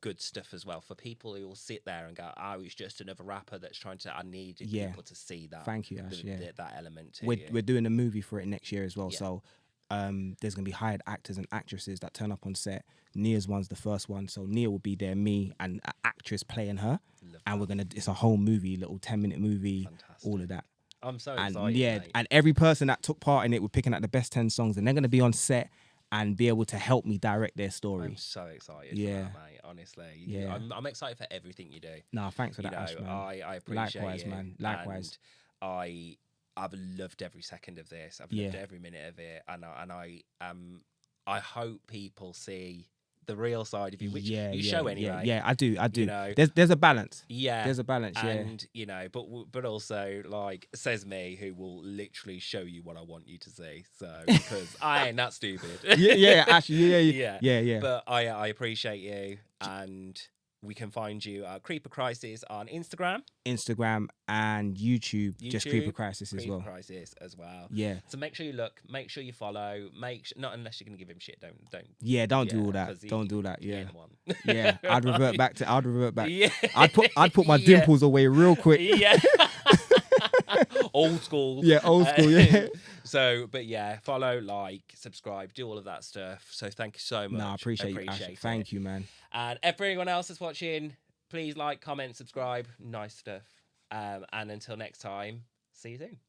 Speaker 1: good stuff as well for people who will sit there and go, "Oh, it's just another rapper that's trying to." I need people to see that.
Speaker 2: Thank you, Ash.
Speaker 1: That element to
Speaker 2: we're doing a movie for it next year as well.
Speaker 1: Yeah.
Speaker 2: So there's gonna be hired actors and actresses that turn up on set. Nia's one's the first one, so Nia will be there, me and an actress playing her, and it's a whole movie, little 10-minute movie. Fantastic. All of that.
Speaker 1: I'm so
Speaker 2: and
Speaker 1: excited.
Speaker 2: Yeah,
Speaker 1: mate.
Speaker 2: and every person that took part in it, we're picking out the best 10 songs, and they're gonna be on set and be able to help me direct their story.
Speaker 1: I'm so excited.
Speaker 2: Yeah.
Speaker 1: For that, mate. Honestly.
Speaker 2: Yeah.
Speaker 1: I'm excited for everything you do.
Speaker 2: No, thanks for that, Ash, man.
Speaker 1: I appreciate
Speaker 2: Likewise,
Speaker 1: you.
Speaker 2: man. Likewise.
Speaker 1: And I've loved every second of this. I've loved every minute of it, and I hope people see the real side of you, which you show anyway.
Speaker 2: Yeah, I do.
Speaker 1: You know,
Speaker 2: there's a balance.
Speaker 1: Yeah,
Speaker 2: there's a balance.
Speaker 1: And but also, like, says me, who will literally show you what I want you to see. So because I ain't that stupid.
Speaker 2: Actually, yeah.
Speaker 1: But I appreciate you, and we can find you at Creeper Crisis on Instagram
Speaker 2: and YouTube, just Creeper Crisis as well.
Speaker 1: Crisis as well.
Speaker 2: Yeah.
Speaker 1: So make sure you look, make sure you follow, not unless you're gonna give him shit. Don't.
Speaker 2: Yeah, don't do all that. Don't do that. Yeah.
Speaker 1: One.
Speaker 2: Yeah. I'd revert back.
Speaker 1: Yeah.
Speaker 2: I'd put my dimples away real quick.
Speaker 1: Yeah. Old school.
Speaker 2: Yeah, old school. Yeah.
Speaker 1: So, but yeah, follow, like, subscribe, do all of that stuff. So thank you so much.
Speaker 2: No, I appreciate you, Ash. Thank you, man.
Speaker 1: And everyone else that's watching, please like, comment, subscribe. Nice stuff. And until next time, See you soon.